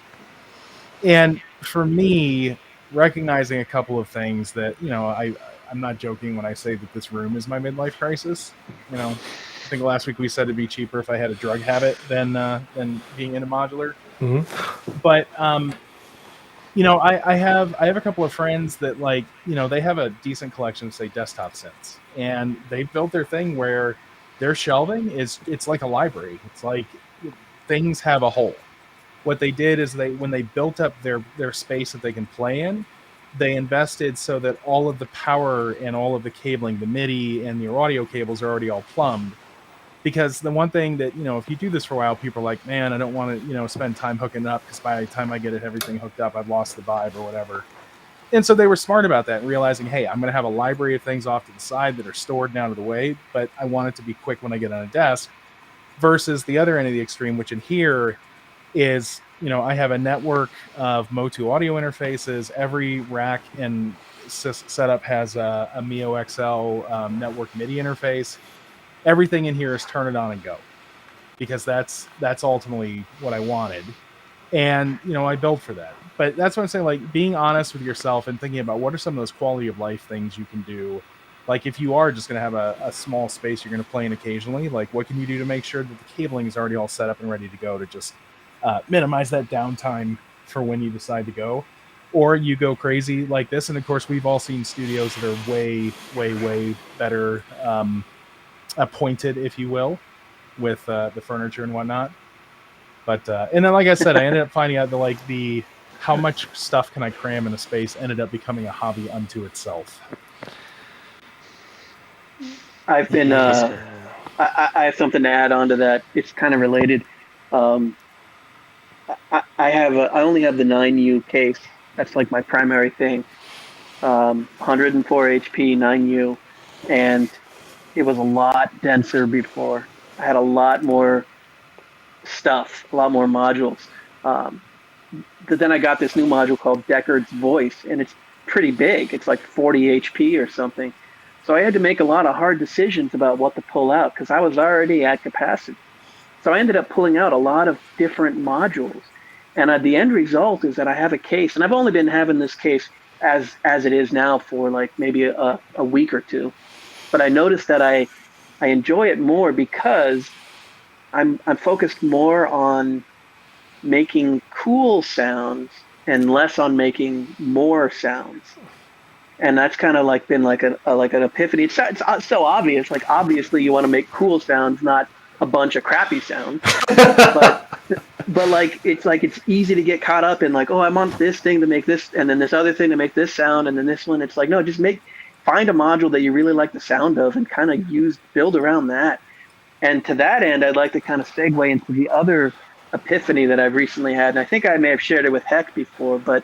And for me, recognizing a couple of things that, I'm not joking when I say that this room is my midlife crisis. I think last week we said it'd be cheaper if I had a drug habit than being in a modular. Mm-hmm. But I have a couple of friends that they have a decent collection of, say, desktop synths, and they've built their thing where their shelving it's like a library. It's like things have a hole. What they did is when they built up their space that they can play in, they invested so that all of the power and all of the cabling, the MIDI and your audio cables are already all plumbed. Because the one thing that, if you do this for a while, people are like, man, I don't want to, spend time hooking it up because by the time I get everything hooked up, I've lost the vibe or whatever. And so they were smart about that, realizing, hey, I'm going to have a library of things off to the side that are stored and out of the way, but I want it to be quick when I get on a desk, versus the other end of the extreme, which in here is, I have a network of Motu audio interfaces. Every rack and setup has a Mio XL network MIDI interface. Everything in here is turn it on and go, because that's ultimately what I wanted. And, I built for that. But that's what I'm saying, like being honest with yourself and thinking about what are some of those quality of life things you can do. Like if you are just going to have a small space you're going to play in occasionally, like what can you do to make sure that the cabling is already all set up and ready to go to just minimize that downtime for when you decide to go. Or you go crazy like this. And of course, we've all seen studios that are way, way, way better appointed, if you will, with the furniture and whatnot. But and then, like I said, I ended up finding out that how much stuff can I cram in a space ended up becoming a hobby unto itself. I've been. I have something to add on to that. It's kind of related. I only have the 9U case. That's like my primary thing. 104 HP 9U, and it was a lot denser before. I had a lot more stuff, a lot more modules. But then I got this new module called Deckard's Voice, and it's pretty big. It's like 40 HP or something. So I had to make a lot of hard decisions about what to pull out because I was already at capacity. So I ended up pulling out a lot of different modules. And the end result is that I have a case, and I've only been having this case as it is now for like maybe a week or two. But I noticed that I enjoy it more because I'm focused more on making cool sounds and less on making more sounds. And that's kind of like been like an epiphany. It's so obvious. Like obviously you want to make cool sounds, not a bunch of crappy sounds. but like it's easy to get caught up in like, oh, I want this thing to make this, and then this other thing to make this sound, and then this one. It's like, no, just find a module that you really like the sound of and kind of build around that. And to that end, I'd like to kind of segue into the other epiphany that I've recently had. And I think I may have shared it with Heck before, but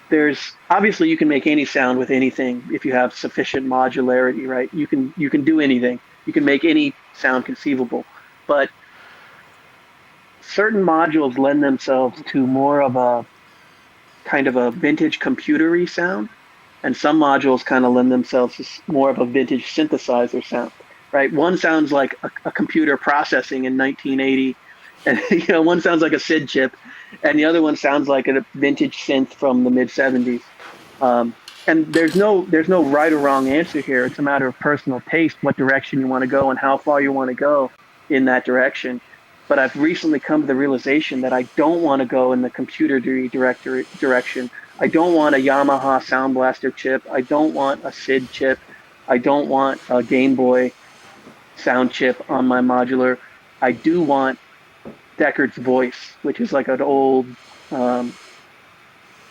there's obviously you can make any sound with anything if you have sufficient modularity, right? You can do anything. You can make any sound conceivable. But certain modules lend themselves to more of a kind of a vintage computery sound, and some modules kind of lend themselves to more of a vintage synthesizer sound. Right, one sounds like a computer processing in 1980, and one sounds like a SID chip, and the other one sounds like a vintage synth from the mid 70s. And there's no right or wrong answer here. It's a matter of personal taste, what direction you want to go, and how far you want to go in that direction. but I've recently come to the realization that I don't want to go in the computer direction. I don't want a Yamaha Sound Blaster chip. I don't want a SID chip. I don't want a Game Boy sound chip on my modular. I do want Deckard's voice, which is like an old, I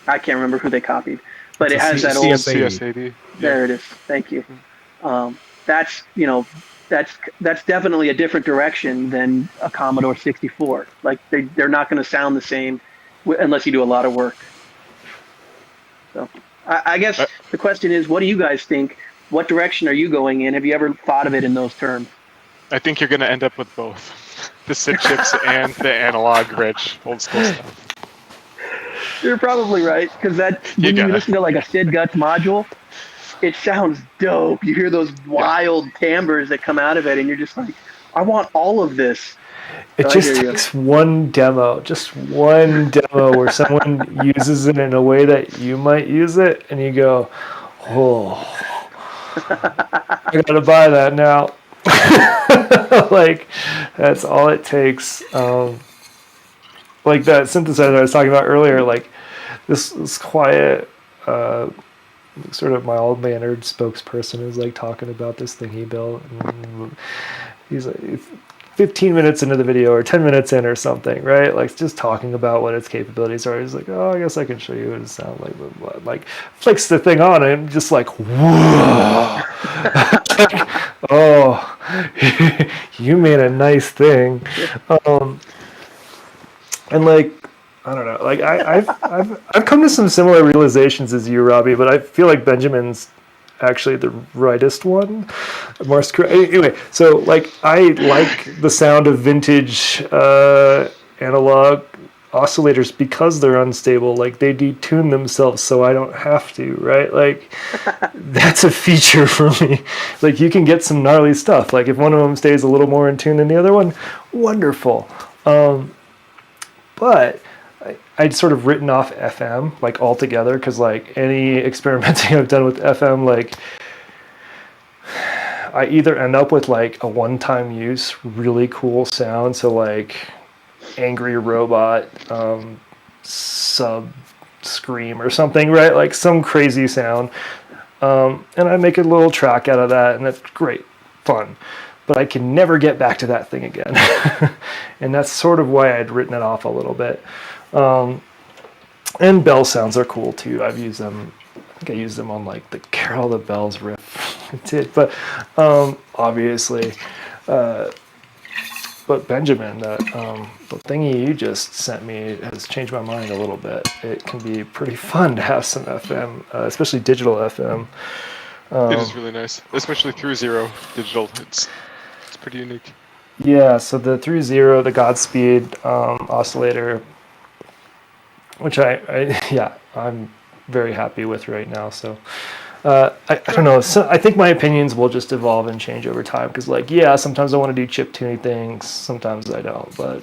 can't remember who they copied, but it has that old CS80. There it is. Thank you. That's that's definitely a different direction than a Commodore 64. Like they're not going to sound the same unless you do a lot of work. So I guess the question is, what do you guys think? What direction are you going in? Have you ever thought of it in those terms? I think you're going to end up with both the SID chips and the analog rich old school stuff. You're probably right, because when you listen to like a SID Guts module, it sounds dope. You hear those wild timbres that come out of it, and you're just like, I want all of this. It just takes one demo where someone uses it in a way that you might use it, and you go, oh, I gotta buy that now. Like, that's all it takes. Like that synthesizer I was talking about earlier, like this quiet, sort of mild-mannered spokesperson is like talking about this thing he built. And he's like 15 minutes into the video or 10 minutes in or something, right? Like just talking about what its capabilities are. He's like, oh, I guess I can show you what it sounds like. Blah, blah. Like flicks the thing on and just like, whoa. Like, oh, you made a nice thing. And like, I don't know, like I've come to some similar realizations as you, Robbie, but I feel like Benjamin's actually the rightest one. Anyway, so like I like the sound of vintage analog oscillators because they're unstable. Like they detune themselves so I don't have to, right? Like that's a feature for me. Like you can get some gnarly stuff. Like if one of them stays a little more in tune than the other one, wonderful. But I'd sort of written off FM like altogether because like any experimenting I've done with FM, like I either end up with like a one-time use really cool sound, so like angry robot sub scream or something, right? Like some crazy sound, and I make a little track out of that, and that's great fun. But I can never get back to that thing again. And that's sort of why I'd written it off a little bit. And bell sounds are cool too. I've used them. I think I used them on like the Carol of the Bells riff. I did, but obviously. But Benjamin, the thingy you just sent me has changed my mind a little bit. It can be pretty fun to have some FM, especially digital FM. It is really nice, especially through zero digital. It's pretty unique. Yeah, so the through zero, the Godspeed oscillator, which I'm very happy with right now. So I don't know. So I think my opinions will just evolve and change over time because, like, yeah, sometimes I want to do chip tuning things, sometimes I don't. But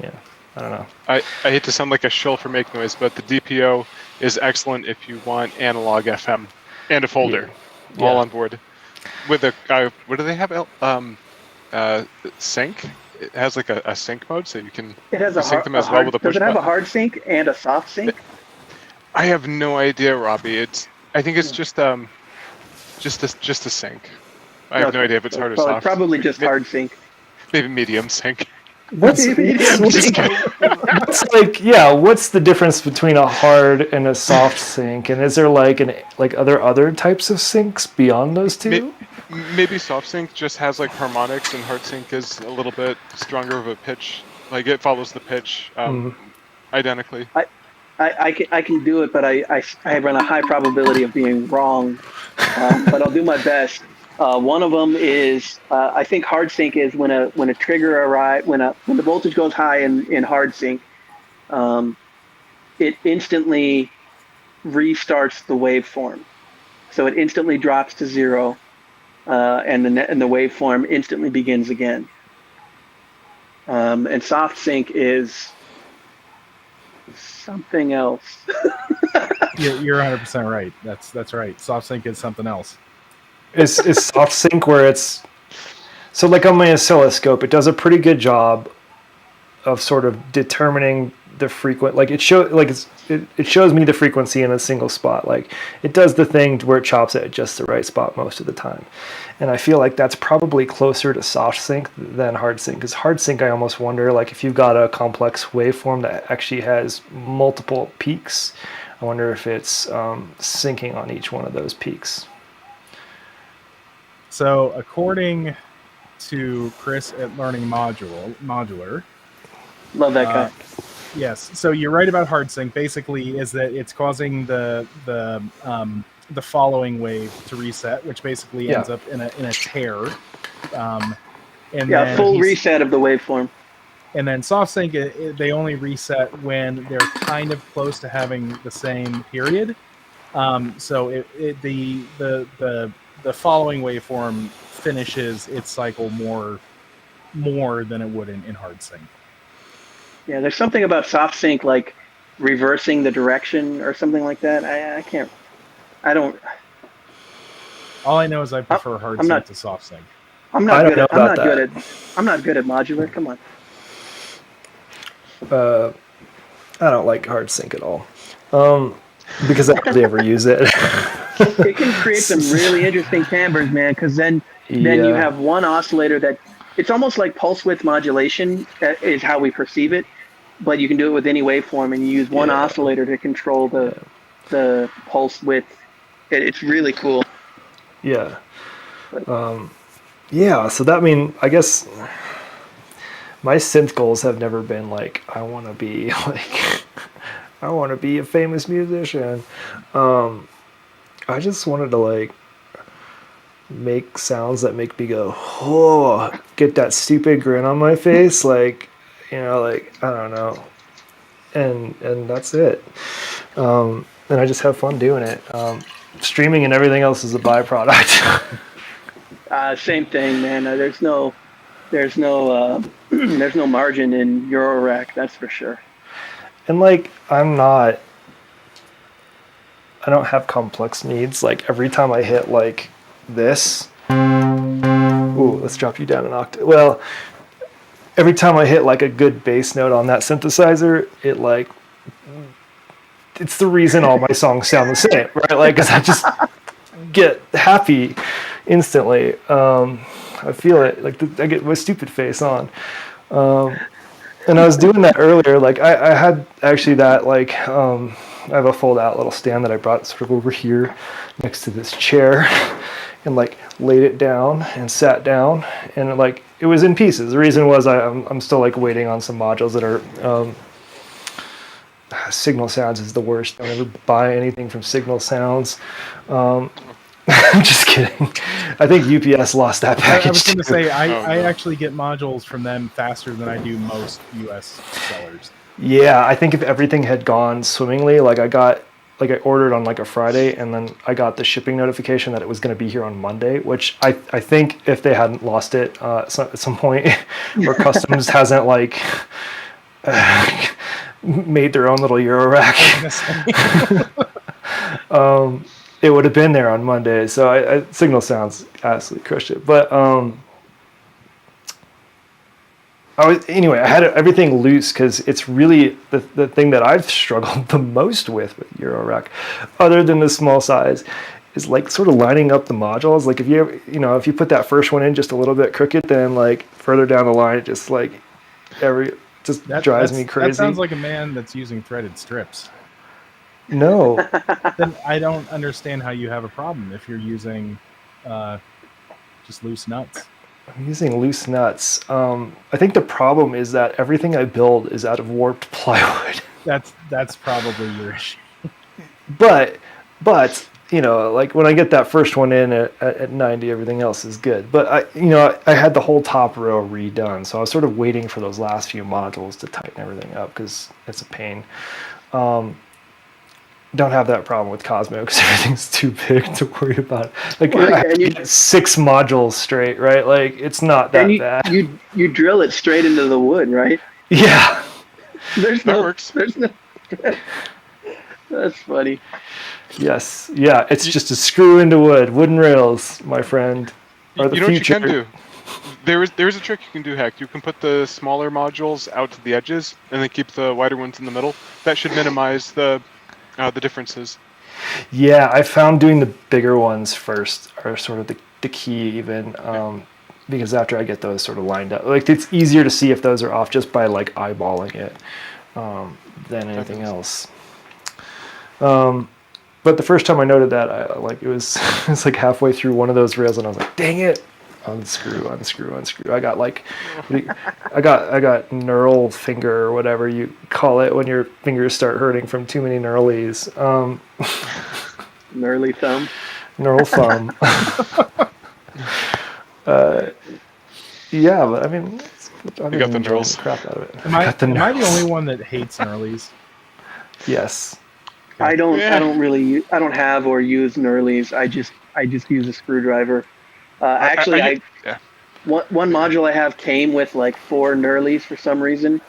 yeah, I don't know. I hate to sound like a shill for Make Noise, but the DPO is excellent if you want analog FM and a folder. Yeah. All on board. With a what do they have? Sync. It has like a sync mode, so you can sync them as well with a push button. Does it have a hard sync and a soft sync? I have no idea, Robbie. I think it's just a sync. I have no idea if it's hard or soft. Probably just hard sync. Maybe medium sync. What's the difference between a hard and a soft sync? And is there other types of syncs beyond those two? Maybe soft sync just has like harmonics, and hard sync is a little bit stronger of a pitch. Like it follows the pitch identically. I can do it, but I run a high probability of being wrong. But I'll do my best. One of them is I think hard sync is when a trigger arrives when the voltage goes high in hard sync, it instantly restarts the waveform, so it instantly drops to zero, and the waveform instantly begins again. And soft sync is something else. You're 100% right. That's right. Soft sync is something else. Is soft sync where it's so like on my oscilloscope, it does a pretty good job sort of determining the frequent, like it shows me the frequency in a single spot. Like it does the thing where it chops it at just the right spot most of the time. And I feel like that's probably closer to soft sync than hard sync, because hard sync, I almost wonder, like if you've got a complex waveform that actually has multiple peaks, I wonder if it's syncing on each one of those peaks. So according to Chris at Learning Modular, Love that guy. Yes, so you're right about Hardsync. Basically, is that it's causing the following wave to reset, which basically ends up in a tear. And full reset of the waveform. And then soft sync, they only reset when they're kind of close to having the same period. So the following waveform finishes its cycle more than it would in hard sync. Yeah, there's something about soft sync, like reversing the direction or something like that. I don't. All I know is I prefer hard sync to soft sync. I'm not good at modular. Come on. I don't like hard sync at all, because I hardly ever use it. It can create some really interesting timbres, man. Because then you have one oscillator that it's almost like pulse width modulation is how we perceive it, but you can do it with any waveform, and you use one oscillator to control the pulse width. It's really cool. Yeah. So that I guess my synth goals have never been like I want to be a famous musician. I just wanted to like make sounds that make me go, oh, get that stupid grin on my face, like, like I don't know, and that's it. And I just have fun doing it. Streaming and everything else is a byproduct. Same thing, man. There's no margin in Eurorack, that's for sure. And like I don't have complex needs. Like every time I hit like this, ooh, let's drop you down an octave. Well, every time I hit like a good bass note on that synthesizer, it's the reason all my songs sound the same, right? Like, cause I just get happy instantly. I feel it, like I get my stupid face on. And I was doing that earlier. Like I had actually that like, I have a fold out little stand that I brought sort of over here next to this chair and like laid it down and sat down, and like it was in pieces. The reason was I'm still like waiting on some modules that are Signal Sounds is the worst. Don't ever buy anything from Signal Sounds. I'm just kidding. I think UPS lost that package. I was going to say, I no. actually get modules from them faster than I do most US sellers. Yeah, I think if everything had gone swimmingly, like I ordered on like a Friday, and then I got the shipping notification that it was going to be here on Monday, which I think if they hadn't lost it at some point, or customs hasn't like made their own little Eurorack, it would have been there on Monday. So I Signal Sounds absolutely crushed it. But I had everything loose because it's really the thing that I've struggled the most with Eurorack, other than the small size, is like sort of lining up the modules. Like if you put that first one in just a little bit crooked, then like further down the line, it just like drives me crazy. That sounds like a man that's using threaded strips. No. Then I don't understand how you have a problem if you're using just loose nuts. I'm using loose nuts. I think the problem is that everything I build is out of warped plywood. That's probably your issue. But like when I get that first one in at 90, everything else is good. But I had the whole top row redone, so I was sort of waiting for those last few modules to tighten everything up because it's a pain. Don't have that problem with Cosmo because everything's too big to worry about. Like I have to get 6 modules straight, right? Like it's not that bad. You drill it straight into the wood, right? Yeah. That works. That's funny. Yes. Yeah. It's just a screw into wood. Wooden rails, my friend, are the future. future. What you can do There is a trick you can do, Heck. You can put the smaller modules out to the edges and then keep the wider ones in the middle. That should minimize the differences. Yeah, I found doing the bigger ones first are sort of the key even, because after I get those sort of lined up, like it's easier to see if those are off just by like eyeballing it than anything else. But the first time I noted that, it was it's like halfway through one of those rails, and I was like, "Dang it! Unscrew." I got I got knurl finger or whatever you call it when your fingers start hurting from too many knurlies. Gnarly thumb. Knurl thumb. Yeah, but I mean, I've got the been enjoying knurls. the crap out of it. Am I the only one that hates knurlies? Yes. I don't have or use knurlies. I just use a screwdriver. Actually, one module I have came with like 4 knurlies for some reason,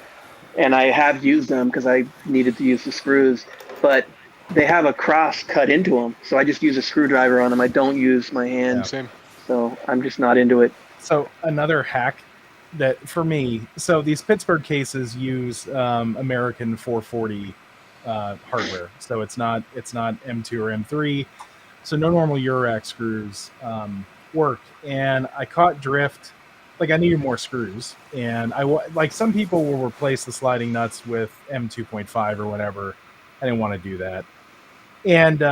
and I have used them because I needed to use the screws, but they have a cross cut into them, so I just use a screwdriver on them. I don't use my hand. Yeah, same. So I'm just not into it. So another hack that for me, so these Pittsburgh cases use American 440 hardware, so it's not M2 or M3, so no normal Eurax screws work. And I caught drift, like I needed more screws, and like some people will replace the sliding nuts with M2.5 or whatever. I didn't want to do that. And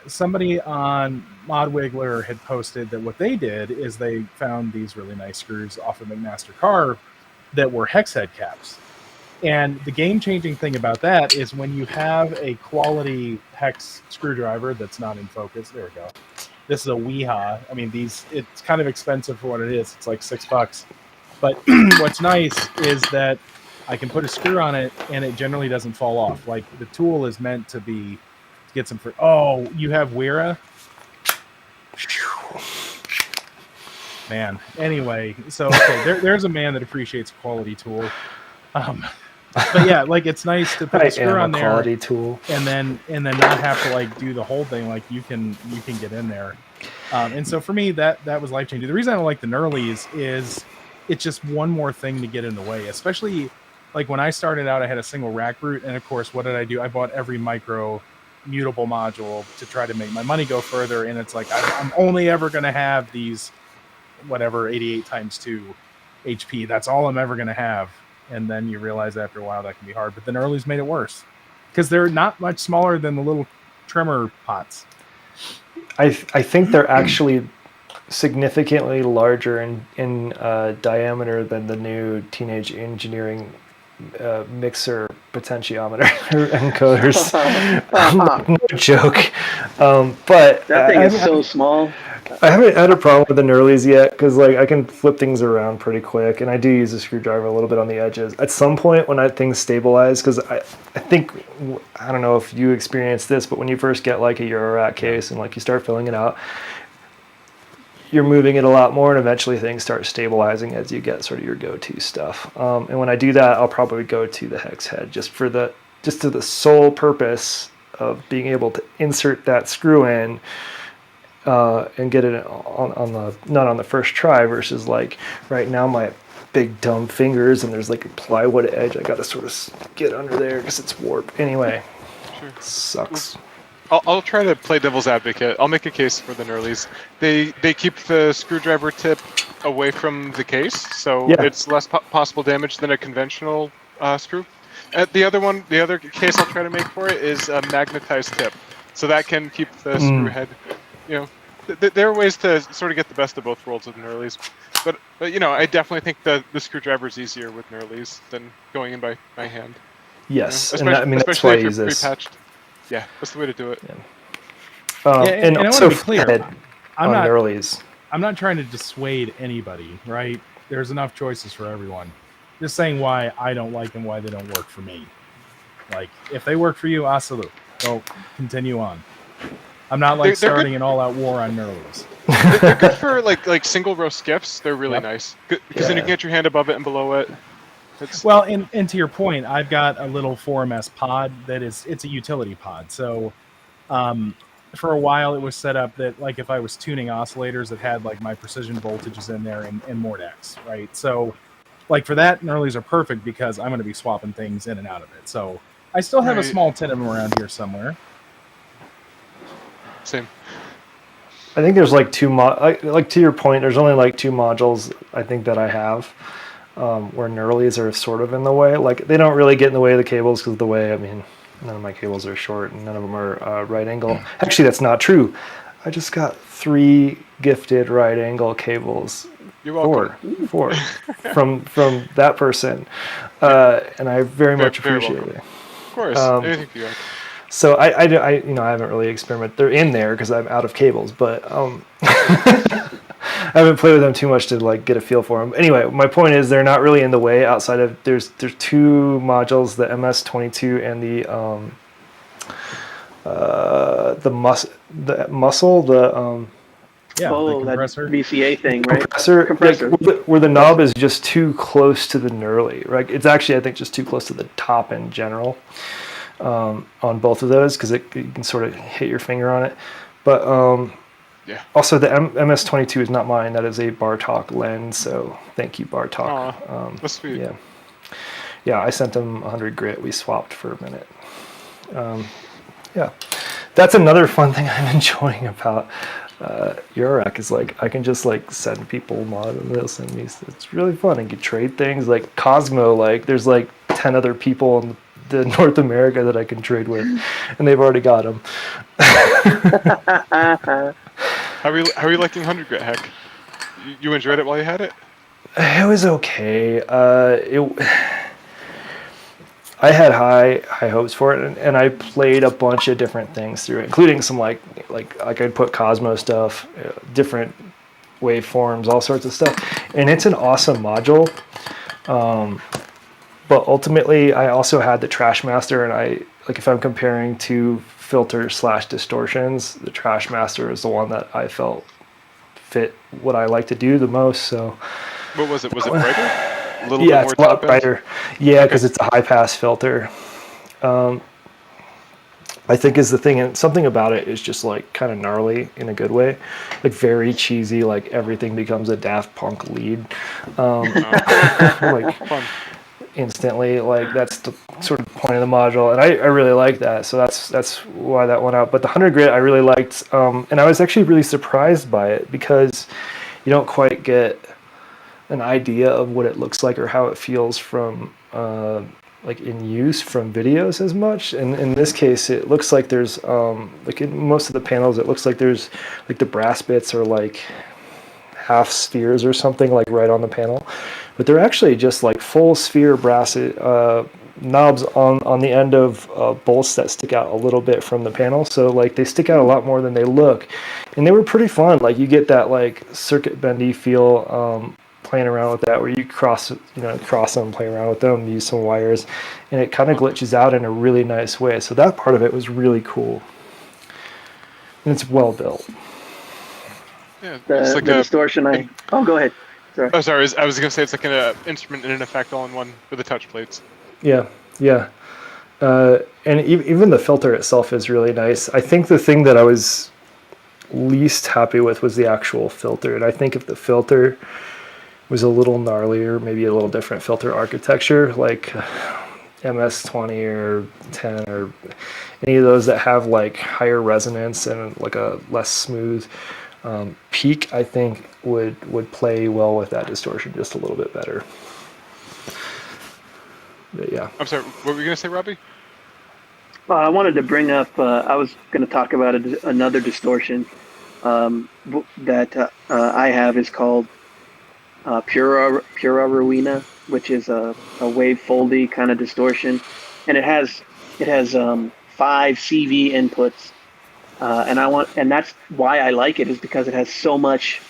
somebody on ModWiggler had posted that what they did is they found these really nice screws off of McMaster Carr that were hex head caps. And the game-changing thing about that is when you have a quality hex screwdriver that's not in focus. There we go. This is a Weeha. I mean, it's kind of expensive for what it is. It's like $6. But what's nice is that I can put a screw on it and it generally doesn't fall off. Like the tool is meant to get some free. Oh, you have Wera? Man. Anyway, so okay, there's a man that appreciates a quality tool. But yeah, like it's nice to put a screw on there, quality tool, and then not have to like do the whole thing. Like you can get in there. And so for me, that was life changing. The reason I don't like the knurlies is it's just one more thing to get in the way. Especially like when I started out, I had a single rack root, and of course, what did I do? I bought every micro mutable module to try to make my money go further. And it's like I'm only ever going to have these whatever 88 times 2 HP. That's all I'm ever going to have. And then you realize after a while that can be hard. But the knurlies made it worse because they're not much smaller than the little trimmer pots. I think they're actually significantly larger in diameter than the new Teenage Engineering mixer potentiometer encoders. No joke. But that thing is so small. I haven't had a problem with the knurlies yet because like I can flip things around pretty quick, and I do use a screwdriver a little bit on the edges. At some point when things stabilize, because I think, I don't know if you experienced this, but when you first get like a Eurorack case and like you start filling it out, you're moving it a lot more, and eventually things start stabilizing as you get sort of your go-to stuff. And when I do that, I'll probably go to the hex head just to the sole purpose of being able to insert that screw in. And get it not on the first try versus like right now my big dumb fingers and there's like a plywood edge. I got to sort of get under there because it's warped. Anyway, Sure. Sucks. I'll try to play devil's advocate. I'll make a case for the knurlies. They keep the screwdriver tip away from the case, so it's less possible damage than a conventional screw. The other case I'll try to make for it is a magnetized tip, so that can keep the screw head. You know, there are ways to sort of get the best of both worlds with knurlies, but you know, I definitely think the screwdriver is easier with knurlies than going in by hand. Yes, you know? and that's why I use this. Pre-patched. Yeah, that's the way to do it. Yeah. And I want to be clear, I'm not knurlies. I'm not trying to dissuade anybody, right? There's enough choices for everyone. Just saying why I don't like them, why they don't work for me. Like, if they work for you, I salute. So continue on. I'm not like starting an all-out war on knurlies. They're good for like single row skiffs. They're really nice because then you can get your hand above it and below it. Well, and to your point, I've got a little 4MS pod it's a utility pod. So for a while it was set up that like if I was tuning oscillators, it had like my precision voltages in there and Mordex, right? So like for that, Nerlies are perfect because I'm going to be swapping things in and out of it. So I still have a Right. small 10 of them around here somewhere. Same. I think there's like like to your point, there's only like 2 modules I think that I have where Nerlies are sort of in the way. Like they don't really get in the way of the cables because of the way, I mean, none of my cables are short and none of them are right angle. Actually, that's not true. I just got 3 gifted right angle cables. You're welcome. Four from that person, and I very much Very appreciate welcome. it. Of course. Anything for you. So I haven't really experimented. They're in there because I'm out of cables, but I haven't played with them too much to like get a feel for them. Anyway, my point is they're not really in the way outside of there's 2 modules, the MS22 and the muscle, the Yeah, Oh, the that compressor. VCA thing, right? compressor. Like, where the knob is just too close to the knurly, right? It's actually, I think, just too close to the top in general on both of those because you can sort of hit your finger on it. But Yeah. also the MS22 is not mine. That is a Bartok lens, so thank you, Bartok. Aw, that's sweet. Yeah, I sent him 100 grit. We swapped for a minute. Yeah, that's another fun thing I'm enjoying about Eurek is like I can just like send people mod and they'll send me. It's really fun and you trade things like Cosmo. Like there's like 10 other people in the North America that I can trade with, and they've already got them. How are you liking 100 grit, Heck? You enjoyed it while you had it? It was okay. I had high hopes for it, and I played a bunch of different things through it, including some like I'd put Cosmo stuff, different waveforms, all sorts of stuff, and it's an awesome module. But ultimately, I also had the Trash Master, and I like if I'm comparing 2 filters / distortions, the Trash Master is the one that I felt fit what I like to do the most. So. What was it? Was it brighter? A little Yeah, bit more it's a lot top end? brighter. Yeah, because it's a high pass filter. I think is the thing, and something about it is just like kind of gnarly in a good way, like very cheesy. Like everything becomes a Daft Punk lead, like Fun. instantly. Like that's the sort of point of the module, and I really like that. So that's why that went out. But the 100 grit I really liked, and I was actually really surprised by it because you don't quite get an idea of what it looks like or how it feels from like in use from videos as much. And in this case, it looks like there's like in most of the panels, it looks like there's like the brass bits are like half spheres or something like right on the panel, but they're actually just like full sphere brass knobs on the end of bolts that stick out a little bit from the panel. So like they stick out a lot more than they look, and they were pretty fun. Like you get that like circuit bendy feel playing around with that, where you cross them, play around with them, use some wires, and it kind of glitches out in a really nice way. So that part of it was really cool, and it's well built. Yeah, The it's like distortion. Oh, go ahead. Sorry. Oh, sorry. I was gonna say it's like an instrument and an effect all in one with the touch plates. Yeah. And even the filter itself is really nice. I think the thing that I was least happy with was the actual filter, and I think if the filter was a little gnarlier, maybe a little different filter architecture, like MS-20 or 10 or any of those that have like higher resonance and like a less smooth peak, I think would play well with that distortion just a little bit better. But yeah. I'm sorry. What were you gonna say, Robbie? I wanted to bring up. I was going to talk about another distortion that I have is called Pura Ruina, which is a wave foldy kind of distortion, and it has 5 CV inputs, and that's why I like it, is because it has so much.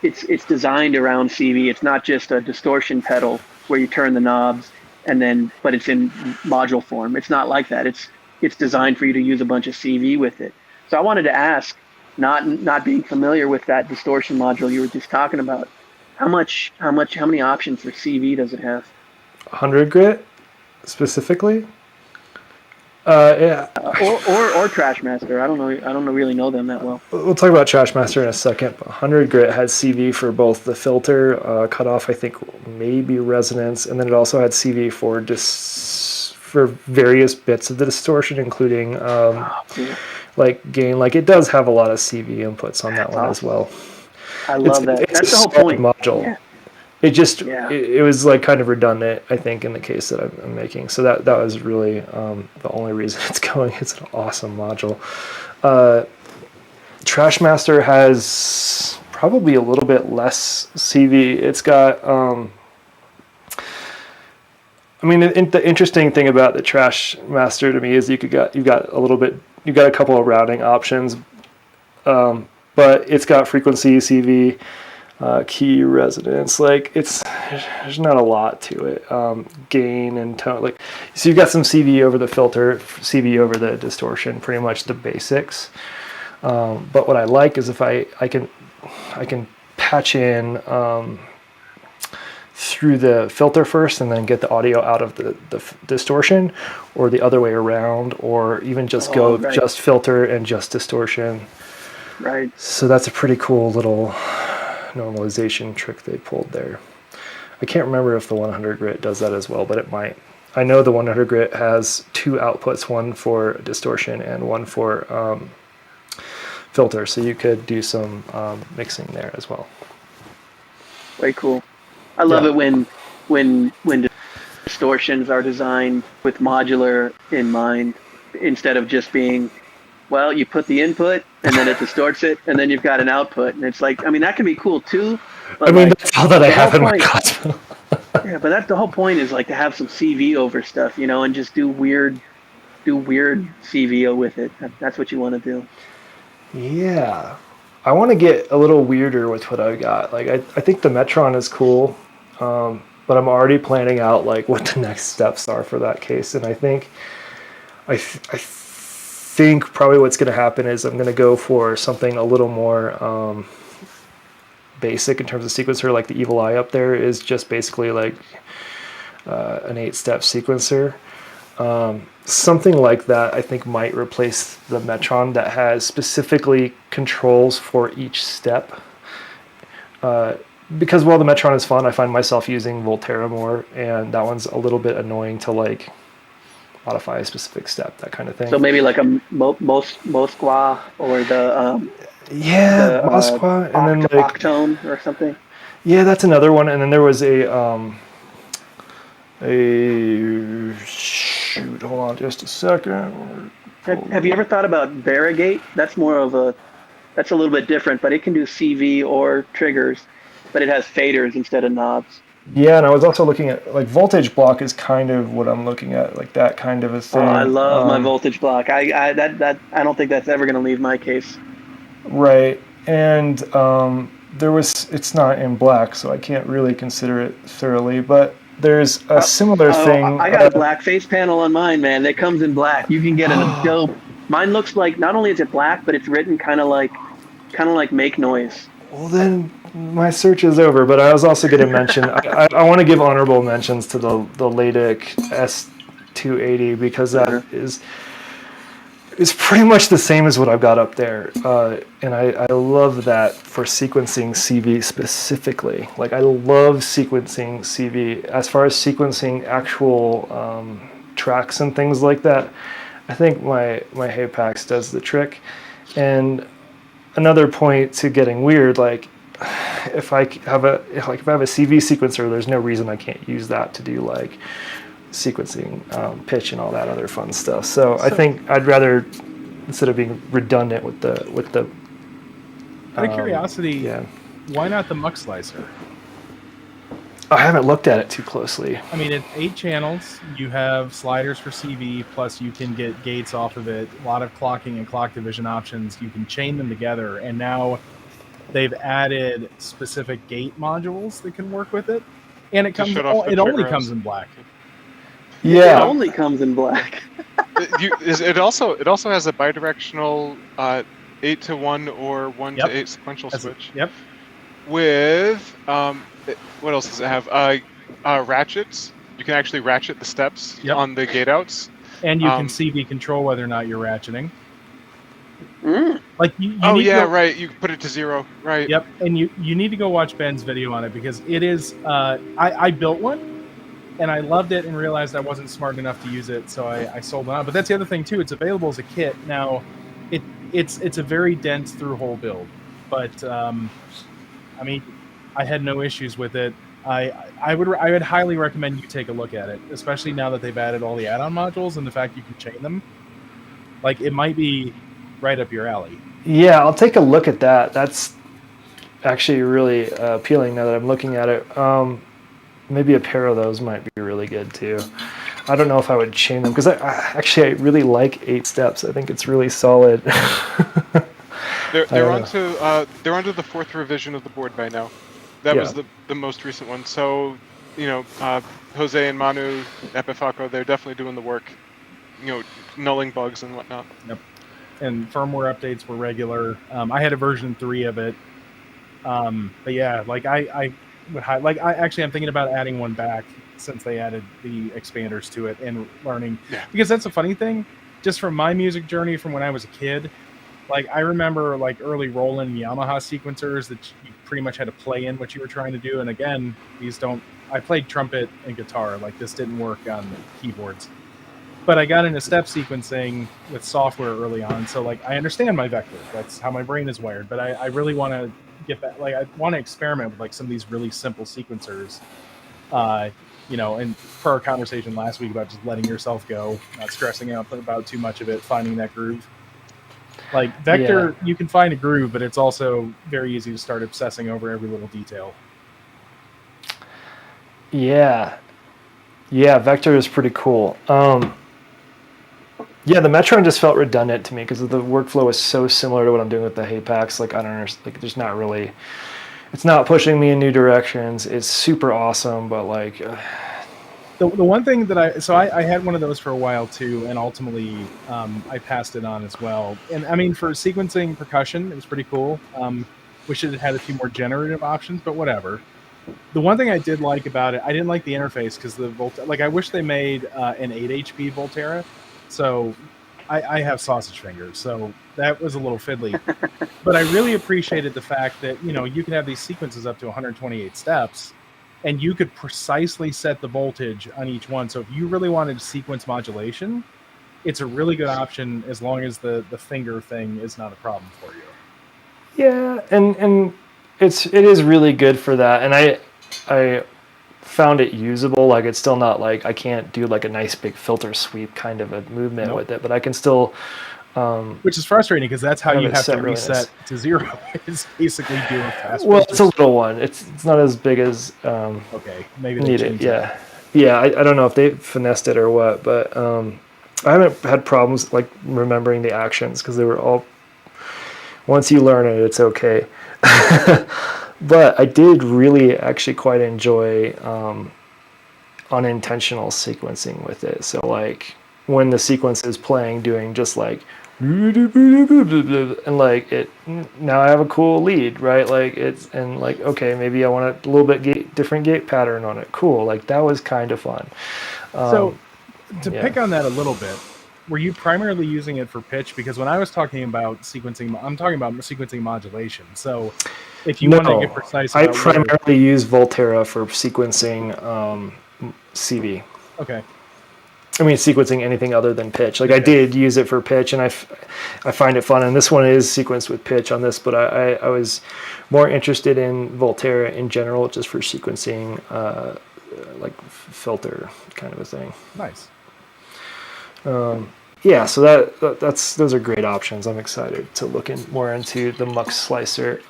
It's designed around CV. It's not just a distortion pedal where you turn the knobs but it's in module form. It's not like that. It's designed for you to use a bunch of CV with it. So I wanted to ask, not being familiar with that distortion module you were just talking about, how many options for CV does it have? 100 grit specifically? Yeah, or Trashmaster. I don't really know them that well. we'll talk about Trashmaster in a second. But 100 grit had CV for both the filter cutoff, I think maybe resonance, and then it also had CV for for various bits of the distortion, including Cool. like gain. Like it does have a lot of CV inputs on that That's one as awesome. well. I love that. It's That's a the whole solid point. module. Yeah. It just Yeah. it was like kind of redundant, I think, in the case that I'm making. So that was really the only reason it's going. It's an awesome module. Trashmaster has probably a little bit less CV. It's got I mean, the interesting thing about the Trashmaster to me is you've got a couple of routing options, but it's got frequency, CV, key, resonance. Like there's not a lot to it. Gain and tone. Like so, you've got some CV over the filter, CV over the distortion. Pretty much the basics. But what I like is if I can patch in through the filter first and then get the audio out of the distortion, or the other way around, or even just go right. just filter and just distortion. Right. So that's a pretty cool little normalization trick they pulled there. I can't remember if the 100 grit does that as well, but it might. I know the 100 grit has two outputs, one for distortion and one for filter, so you could do some mixing there as well. Very cool. I love Yeah. it when distortions are designed with modular in mind, instead of just being, well, you put the input and then it distorts it and then you've got an output, and it's like, I mean, that can be cool too. But I mean, like, that's all that I the whole have in my point- Cosmo. yeah, but that's the whole point, is like to have some CV over stuff, you know, and just do weird CV with it. That's what you want to do. Yeah. I want to get a little weirder with what I've got. Like, I think the Metron is cool, but I'm already planning out like what the next steps are for that case. And I think probably what's going to happen is I'm going to go for something a little more basic in terms of sequencer. Like the Evil Eye up there is just basically like an 8-step sequencer. Something like that I think might replace the Metron that has specifically controls for each step. Because while the Metron is fun, I find myself using Volterra more, and that one's a little bit annoying to like modify a specific step, that kind of thing. So maybe like a Moskwa, or the Moskwa, and then like Octone or something. yeah, that's another one. And then there was a shoot, hold on just a second. Have you ever thought about Varigate? That's a little bit different, but it can do CV or triggers, but it has faders instead of knobs. Yeah, and I was also looking at like voltage block is kind of what I'm looking at, like that kind of a thing. Oh, I love my voltage block. I don't think that's ever going to leave my case. Right, and it's not in black, so I can't really consider it thoroughly, but there's a similar thing. I got a black face panel on mine, man. That comes in black. You can get a dope. Mine looks like, not only is it black, but it's written kind of like Make Noise. Well, then my search is over. But I was also going to mention I want to give honorable mentions to the Ladek S280, because that is pretty much the same as what I've got up there, and I love that for sequencing CV specifically. Like I love sequencing CV as far as sequencing actual tracks and things like that. I think my Hapax does the trick. And another point to getting weird, like if I have a CV sequencer, there's no reason I can't use that to do like sequencing, pitch, and all that other fun stuff. So I think I'd rather, instead of being redundant with the Out of curiosity, why not the Muck Slicer? I haven't looked at it too closely. I mean, it's 8 channels. You have sliders for CV, plus you can get gates off of it. A lot of clocking and clock division options. You can chain them together, and now they've added specific gate modules that can work with it. And it only comes in black. Yeah, it only comes in black. It also has a bidirectional 8-to-1 or 1-to-8 sequential switch. Yep. With what else does it have? Ratchets. You can actually ratchet the steps on the gate outs. And you can CV control whether or not you're ratcheting. Mm. Like you Oh need yeah, to go, right. You put it to 0, right? Yep, and you need to go watch Ben's video on it because it is. I built one, and I loved it, and realized I wasn't smart enough to use it, so I sold it on. But that's the other thing too; it's available as a kit now. It's a very dense through-hole build, but I mean, I had no issues with it. I would highly recommend you take a look at it, especially now that they've added all the add-on modules and the fact you can chain them. Like it might be right up your alley. Yeah, I'll take a look at that. That's actually really appealing now that I'm looking at it. Maybe a pair of those might be really good too. I don't know if I would chain them because I really like 8 steps. I think it's really solid. They're onto the 4th revision of the board by now. That Yeah. was the most recent one. So, Jose and Manu, Epifaco, they're definitely doing the work. Nulling bugs and whatnot. Yep. And firmware updates were regular. I had a version 3 of it. But yeah, like I would I'm thinking about adding one back since they added the expanders to it and learning. Yeah. Because that's a funny thing. Just from my music journey from when I was a kid, like I remember like early Roland and Yamaha sequencers that you pretty much had to play in what you were trying to do. And again, I played trumpet and guitar. Like this didn't work on keyboards. But I got into step sequencing with software early on, so like I understand my vector. That's how my brain is wired. But I really want to get back. Like I want to experiment with like some of these really simple sequencers. And for our conversation last week about just letting yourself go, not stressing out about too much of it, finding that groove. Like vector, you can find a groove, but it's also very easy to start obsessing over every little detail. Yeah, vector is pretty cool. Yeah, the Metron just felt redundant to me because the workflow is so similar to what I'm doing with the Hapax. Like I don't understand. Like there's not really, it's not pushing me in new directions. It's super awesome, but like. The one thing that I had one of those for a while too, and ultimately I passed it on as well. And I mean, for sequencing percussion, it was pretty cool. Wish it had a few more generative options, but whatever. The one thing I did like about it, I didn't like the interface because I wish they made an 8 HP Volterra. So I have sausage fingers, so that was a little fiddly. But I really appreciated the fact that, you could have these sequences up to 128 steps, and you could precisely set the voltage on each one. So if you really wanted sequence modulation, it's a really good option as long as the finger thing is not a problem for you. Yeah, and it is really good for that. And I found it usable. Like it's still not like I can't do like a nice big filter sweep kind of a movement with it, but I can still. Which is frustrating because that's how you have to really reset to 0. Is basically do a fast. Well, it's a little one. It's not as big as. Okay, maybe they need changed it. Yeah. I don't know if they finessed it or what, but I haven't had problems like remembering the actions because they were all. Once you learn it, it's okay. But I did really actually quite enjoy unintentional sequencing with it. So like when the sequence is playing, doing just like and like it. Now I have a cool lead, right? Like it's and like okay, maybe I want a little bit different gate pattern on it. Cool. Like that was kind of fun. So to pick on that a little bit. Were you primarily using it for pitch? Because when I was talking about sequencing, I'm talking about sequencing modulation. So if you want to get precise, I primarily use Volterra for sequencing CV. Okay. I mean, sequencing anything other than pitch. Like I did use it for pitch, and I find it fun. And this one is sequenced with pitch on this, but I was more interested in Volterra in general, just for sequencing, like filter kind of a thing. Nice. So those are great options. I'm excited to look more into the Mux Slicer.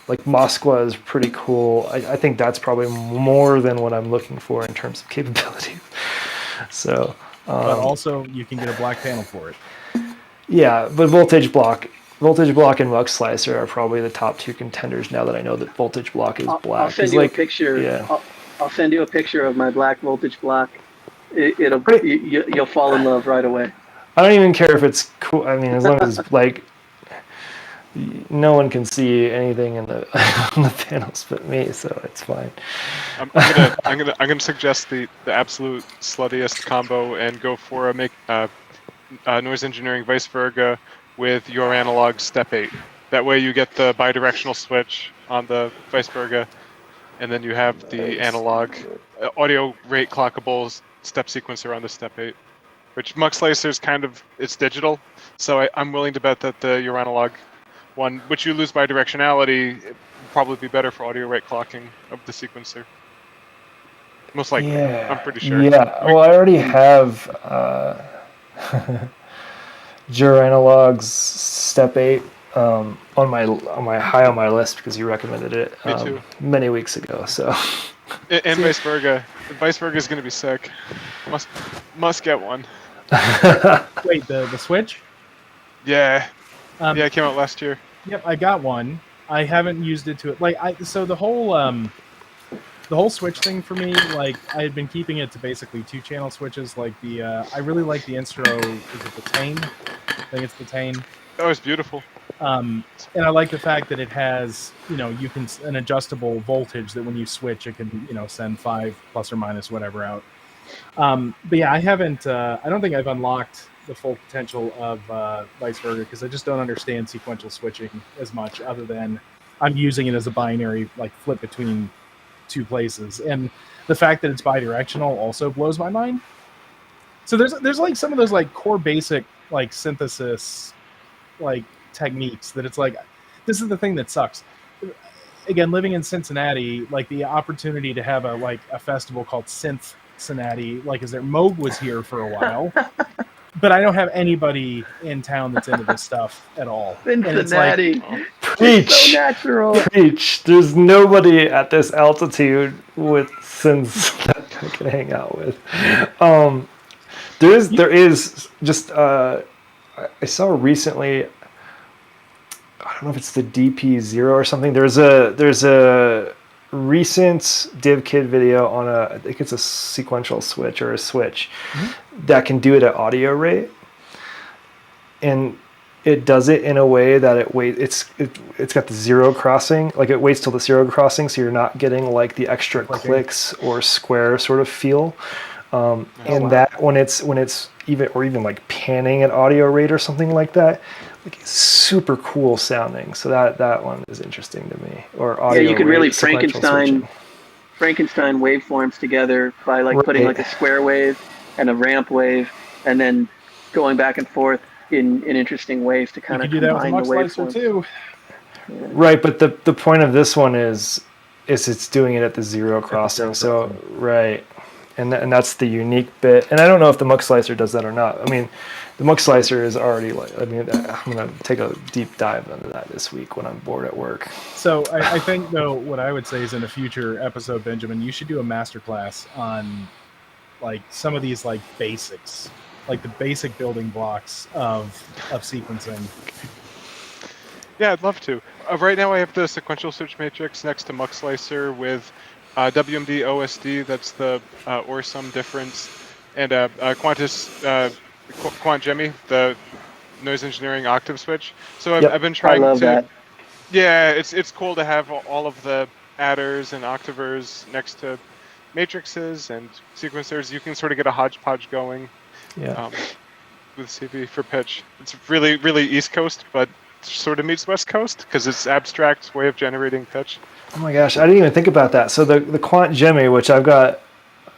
Like Moskwa is pretty cool. I think that's probably more than what I'm looking for in terms of capabilities. So, but also you can get a black panel for it. Yeah, but Voltage Block and Mux Slicer are probably the top 2 contenders now that I know that Voltage Block is black. I'll send you a picture. Yeah. I'll send you a picture of my black Voltage Block. You'll fall in love right away. I don't even care if it's cool. I mean, as long as it's like, no one can see anything in the on the panels but me, so it's fine. I'm gonna suggest the absolute sluttiest combo and go for a noise engineering vice versa with your analog step 8. That way you get the bidirectional switch on the vice versa, and then you have the analog audio rate clockable step sequencer on the step 8. Which Mux Slicer is it's digital, so I'm willing to bet that your analog one, which you lose bidirectionality, it will probably be better for audio rate clocking of the sequencer. Most likely, I'm pretty sure. Yeah. Well, I already have Jura Analog's Step 8 on my high on my list because you recommended it Me too. many weeks ago. So. And vice versa. Vice versa is going to be sick. Must get one. Wait, the Switch? Yeah. Yeah, it came out last year. Yep, I got one. I haven't used it to it. So the whole Switch thing for me, like I had been keeping it to basically 2-channel switches. Like I really like the Instro. Is it the Tane? I think it's the Tane. That was beautiful. And I like the fact that it has, you can an adjustable voltage that when you switch, it can, send 5 plus or minus whatever out. But yeah, I haven't. I don't think I've unlocked the full potential of vice versa because I just don't understand sequential switching as much. Other than I'm using it as a binary, like flip between 2 places, and the fact that it's bidirectional also blows my mind. So there's like some of those like core basic like synthesis like techniques that it's like this is the thing that sucks. Again, living in Cincinnati, like the opportunity to have a festival called Synth Cincinnati, like is there Moog was here for a while. But I don't have anybody in town that's into this stuff at all. Cincinnati. And it's like, Preach. So natural. Preach. There's nobody at this altitude with synths that I can hang out with. There is just I saw recently. I don't know if it's the DP0 or something. There's a recent DivKid video on I think it's a sequential switch or a switch that can do it at audio rate, and it does it in a way that it's got the zero crossing, like it waits till the zero crossing, so you're not getting like the extra clicks or square sort of feel. That when it's even like panning at audio rate or something like that, like super cool sounding. So that one is interesting to me. Or audio you could rate, really sequential Frankenstein waveforms together by like putting like a square wave and a ramp wave, and then going back and forth in interesting ways to kind of combine the waveforms too. Right, but the point of this one is it's doing it at the zero crossing. So right. And that's the unique bit. And I don't know if the Mux Slicer does that or not. I mean, the Mux Slicer is already I'm going to take a deep dive into that this week when I'm bored at work. So I think, though, what I would say is in a future episode, Benjamin, you should do a masterclass on, like, some of these, like, basics, like the basic building blocks of sequencing. Yeah, I'd love to. Right now I have the sequential switch matrix next to Mux Slicer with WMD OSD, that's the or sum difference, and Quant Gemmy, the noise engineering octave switch. So I've been trying I love that. Yeah, it's cool to have all of the adders and octavers next to matrices and sequencers. You can sort of get a hodgepodge going with CV for pitch. It's really, really East Coast, but sort of meets West Coast because it's abstract way of generating pitch. Oh my gosh, I didn't even think about that. So the Quant Gemmy, which I've got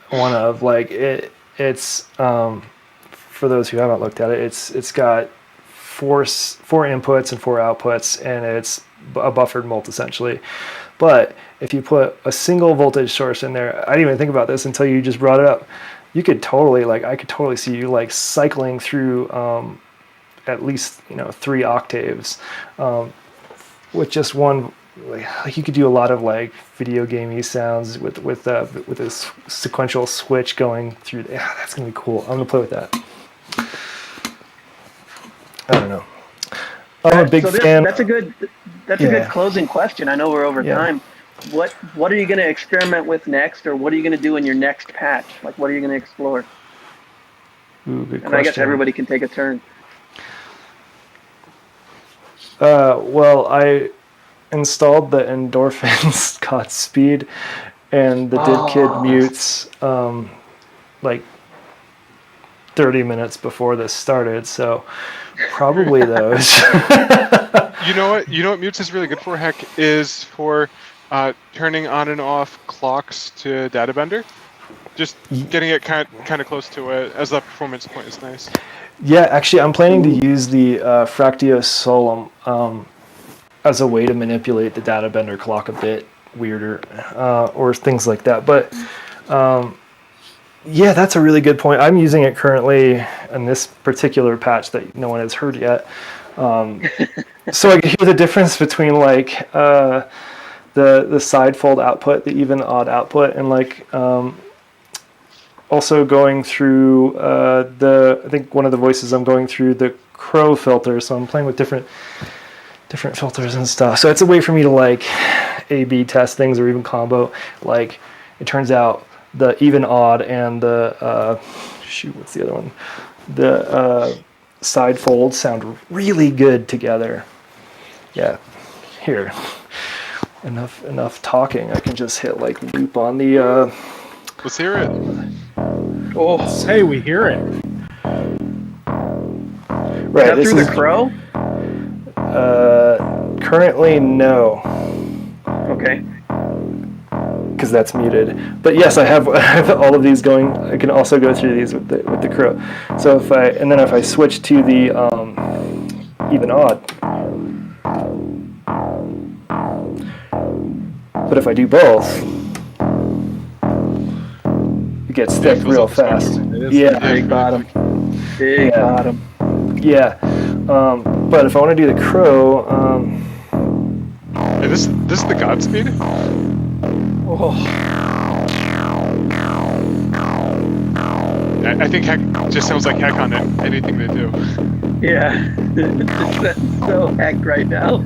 one of, like it's for those who haven't looked at it, it's got four inputs and 4 outputs, and it's a buffered mult essentially. But if you put a single voltage source in there, I didn't even think about this until you just brought it up. You could totally I could totally see you like cycling through at least 3 octaves with just one. Like you could do a lot of like video gamey sounds with this sequential switch going through. Yeah, that's gonna be cool. I'm gonna play with that. I don't know. I'm a big fan. That's a good closing question. I know we're over time. What are you gonna experiment with next, or what are you gonna do in your next patch? Like, what are you gonna explore? Ooh, good and question. I guess everybody can take a turn. Well, I installed the endorphins Godspeed and the Did Kid mutes like 30 minutes before this started, so probably those. You know what? You know what Mutes is really good for, Heck, is for turning on and off clocks to Databender. Just getting it kind of close to it as a performance point is nice. Yeah, actually, I'm planning to use the Fractio Solum as a way to manipulate the Databender clock a bit weirder, or things like that. But yeah, that's a really good point. I'm using it currently in this particular patch that no one has heard yet. So I can hear the difference between like the side fold output, the even odd output, and like also going through I think one of the voices I'm going through the Crow filter, so I'm playing with different filters and stuff. So it's a way for me to like A/B test things or even combo. Like it turns out the even odd and the what's the other one? The side folds sound really good together. Yeah, here. Enough talking. I can just hit like loop on the. Let's hear it. Oh, Hey, we hear it. Right. is that This through is the Crow? currently no, Okay. because that's muted. But yes, I have all of these going. I can also go through these with the Crow. So if I switch to the even odd. But if I do both, it gets thick fills real up the spectrum. fast. It is Yeah, Big bottom. Big Yeah. bottom. yeah. But if I want to do the Crow, Hey, this is the Godspeed? Oh, I think Heck just sounds like Heck on anything they do. yeah. That's so hacked right now.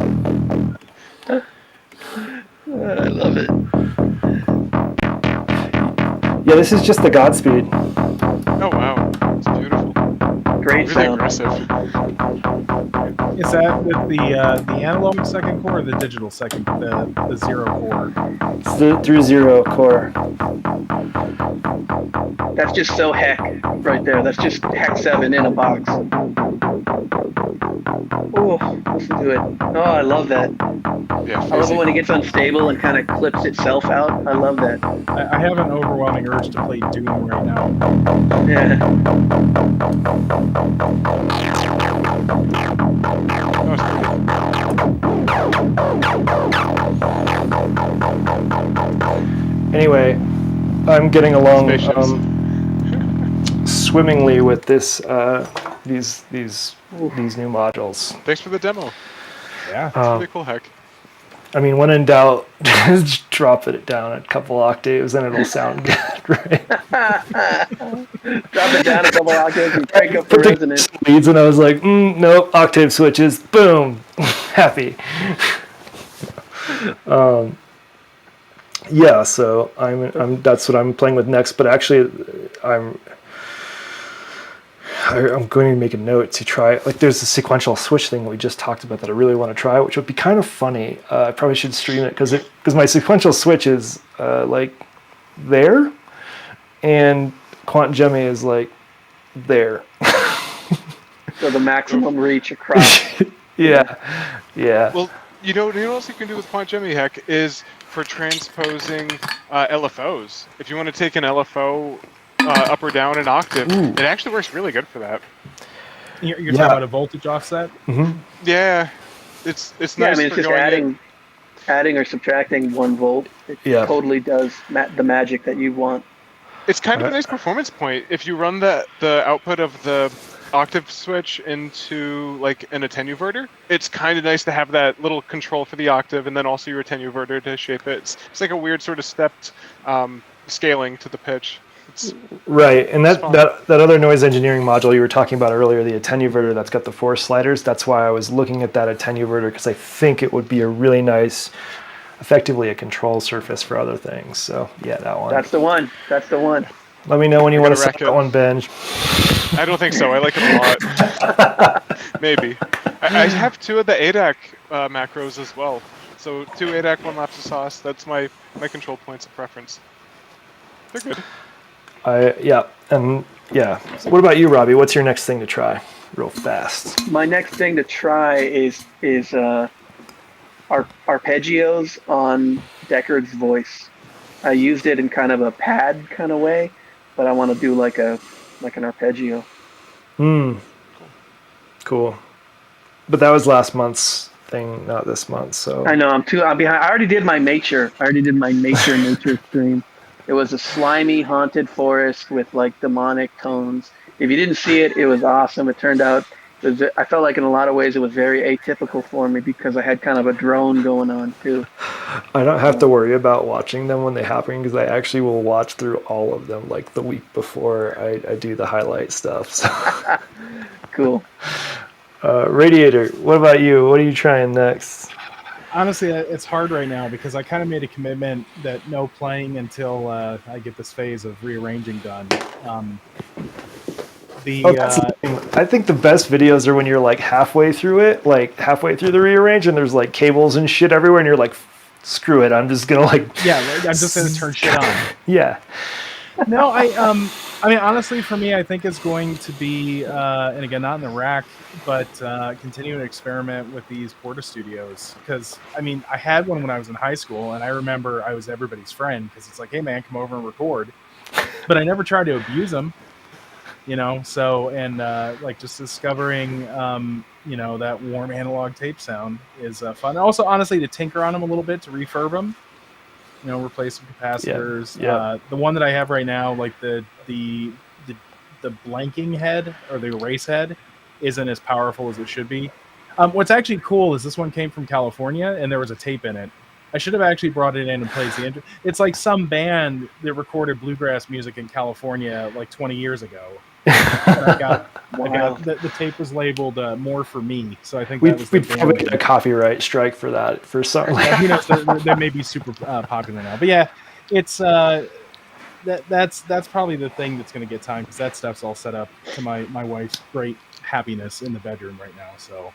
I love it. yeah, this is just the Godspeed. Oh wow, it's beautiful. Great Really sound. aggressive. Is that with the analog second core or the digital second, the zero core? It's through zero core. That's just so heck right there. That's just heck 7 in a box. Oh, listen to it. Oh, I love that. Yeah, I love it when it gets unstable and kind of clips itself out. I love that. I have an overwhelming urge to play Doom right now. Yeah. Oh, it's pretty. Anyway, I'm getting along Spaceships. swimmingly with this these new modules. Thanks for the demo. Yeah. It's really cool, Heck. I mean, when in doubt, just drop it down a couple octaves and it'll sound good, right? Drop it down a couple octaves and crank up the Put the resonance. leads and I was like, nope, octave switches, boom, happy. Yeah, so I'm that's what I'm playing with next. But actually, I'm going to make a note to try. Like, there's a sequential switch thing we just talked about that I really want to try, which would be kind of funny. I probably should stream it because my sequential switch is like there, and Quant Gemmy is like there. So the maximum reach across. Yeah. Well, you know what else you can do with Quant Gemmy, Heck, is for transposing LFOs. If you want to take an LFO up or down an octave, it actually works really good for that. You're talking about a voltage offset? Mm-hmm. Yeah, it's nice. Yeah, I mean, it's for just going adding or subtracting 1 volt. It totally does the magic that you want. It's kind of a nice performance point if you run the output of the octave switch into like an attenuverter. It's kind of nice to have that little control for the octave and then also your attenuverter to shape it. It's like a weird sort of stepped scaling to the pitch. Right, and that other noise engineering module you were talking about earlier, the attenuverter that's got the 4 sliders, that's why I was looking at that attenuverter, because I think it would be a really nice, effectively a control surface for other things. So yeah, that one. That's the one. That's the one. Let me know when you want to set rack it. that one, Benj. I don't think so. I like it a lot. Maybe. I have 2 of the ADAC macros as well. So 2 ADAC, 1 lobster sauce. That's my control points of preference. They're good. What about you, Robbie? What's your next thing to try, real fast? My next thing to try is arpeggios on Deckard's voice. I used it in kind of a pad kind of way, but I want to do like an arpeggio. Cool. But that was last month's thing, not this month. So I know I'm behind. I already did my nature. Nature stream. It was a slimy, haunted forest with like demonic tones. If you didn't see it, it was awesome. It turned out, I felt like in a lot of ways it was very atypical for me because I had kind of a drone going on too. I don't have to worry about watching them when they happen because I actually will watch through all of them like the week before I do the highlight stuff. So. Cool. Radiator, what about you? What are you trying next? Honestly, it's hard right now because I kind of made a commitment that no playing until I get this phase of rearranging done. I think the best videos are when you're like halfway through it, like halfway through the rearrange, and there's like cables and shit everywhere, and you're like, screw it, I'm just gonna like. Yeah, I'm just gonna turn shit on. Yeah. No, I mean, honestly, for me, I think it's going to be, and again, not in the rack, but continue to experiment with these Porta Studios. Because, I mean, I had one when I was in high school, and I remember I was everybody's friend because it's like, hey, man, come over and record. But I never tried to abuse them, you know? So, and like just discovering, you know, that warm analog tape sound is fun. Also, honestly, to tinker on them a little bit, to refurb them. You know, replace some capacitors. Yeah. The one that I have right now, like the blanking head or the erase head, isn't as powerful as it should be. What's actually cool is this one came from California and there was a tape in it. I should have actually brought it in and played the intro. It's like some band that recorded bluegrass music in California like 20 years ago. I got the tape was labeled "More for Me," so I think we'd probably get a name. copyright strike for that for something. Yeah, who knows? They may be super popular now, but yeah, it's that's probably the thing that's going to get time because that stuff's all set up to my wife's great happiness in the bedroom right now. So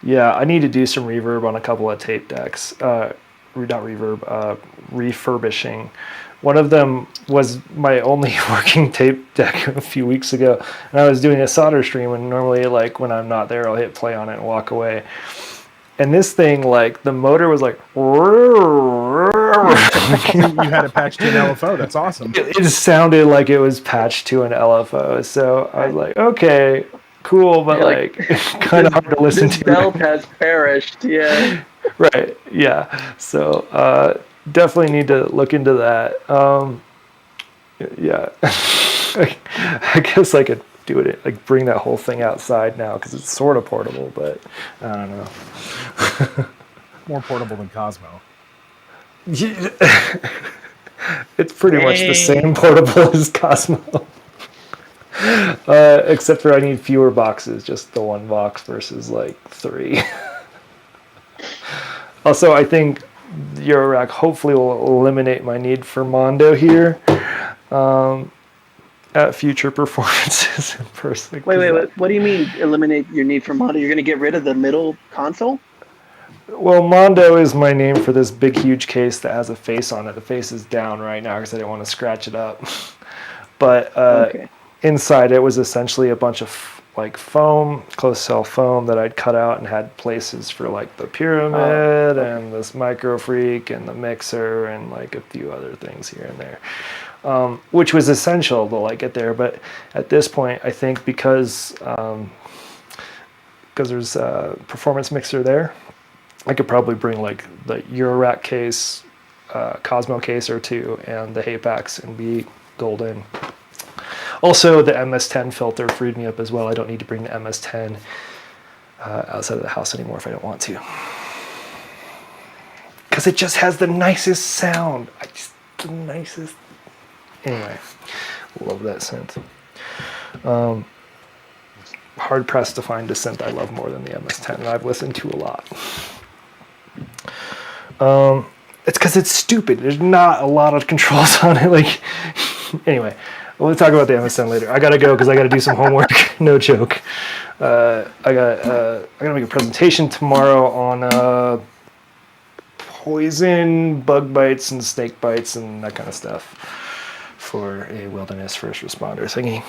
yeah, I need to do some reverb on a couple of tape decks. Not reverb, refurbishing. One of them was my only working tape deck a few weeks ago, and I was doing a solder stream, and normally, like, when I'm not there, I'll hit play on it and walk away. And this thing, like, the motor was like... You had it patched to an LFO. That's awesome. It sounded like it was patched to an LFO, so I was like, okay, cool, but, like kind of hard to listen to. This belt has perished, yeah. Right, yeah. So... definitely need to look into that. Yeah, I guess I could do it. Like bring that whole thing outside now because it's sort of portable, but I don't know. More portable than Cosmo. Yeah. It's pretty much the same portable as Cosmo, except for I need fewer boxes. Just the one box versus like 3. Also, I think Eurorack hopefully will eliminate my need for Mondo here at future performances in person. Wait. What do you mean eliminate your need for Mondo? You're going to get rid of the middle console? Well, Mondo is my name for this big, huge case that has a face on it. The face is down right now because I didn't want to scratch it up. But inside it was essentially a bunch of like foam, closed cell foam that I'd cut out and had places for like the pyramid and this micro freak and the mixer and like a few other things here and there, which was essential to like get there. But at this point, I think because there's a performance mixer there, I could probably bring like the Eurorack case, Cosmo case or 2, and the Hapax and be golden. Also, the MS-10 filter freed me up as well. I don't need to bring the MS-10 outside of the house anymore if I don't want to. Because it just has the nicest sound. The nicest. Anyway, love that synth. Hard pressed to find a synth I love more than the MS-10, and I've listened to a lot. It's because it's stupid. There's not a lot of controls on it. Like, anyway. We'll talk about the MSN later. I gotta go because I gotta do some homework. No joke. I gotta make a presentation tomorrow on poison, bug bites, and snake bites, and that kind of stuff for a wilderness first responder thingy.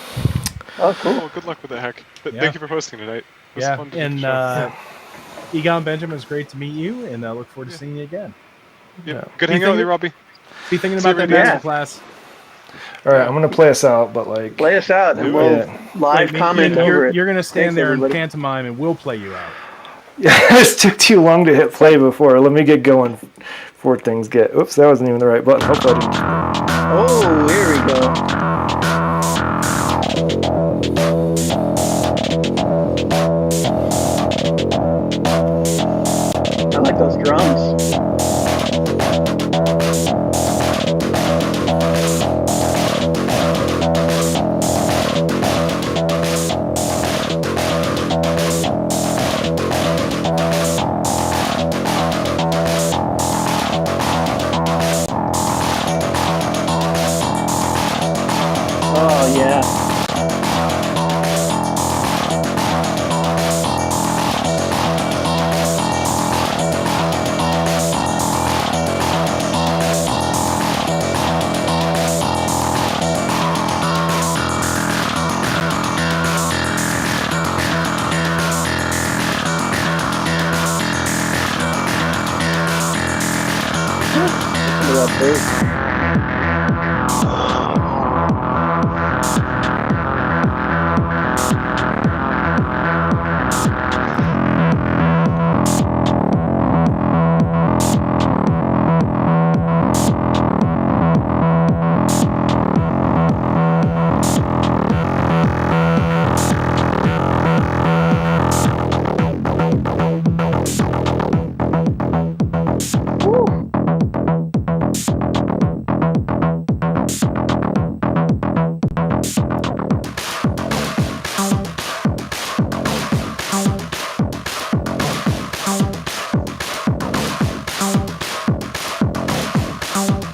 Oh, cool. Well, good luck with that, Heck. Yeah. Thank you for hosting tonight. It was fun to do the show. Egon Benjamin, it's great to meet you, and I look forward to seeing you again. Yeah. Good hanging out with you, Robbie. Be thinking See you about that every day. master class. All right, I'm gonna play us out, but like, Play us out, and we'll live Wait, comment over it. You're going to stand Thanks, there everybody. and pantomime, and we'll play you out. this took too long to hit play before. Let me get going before things get. Oops, that wasn't even the right button. Hopefully I didn't. Oh, here we go. I like those drums. Oh, yeah. Look at that bass.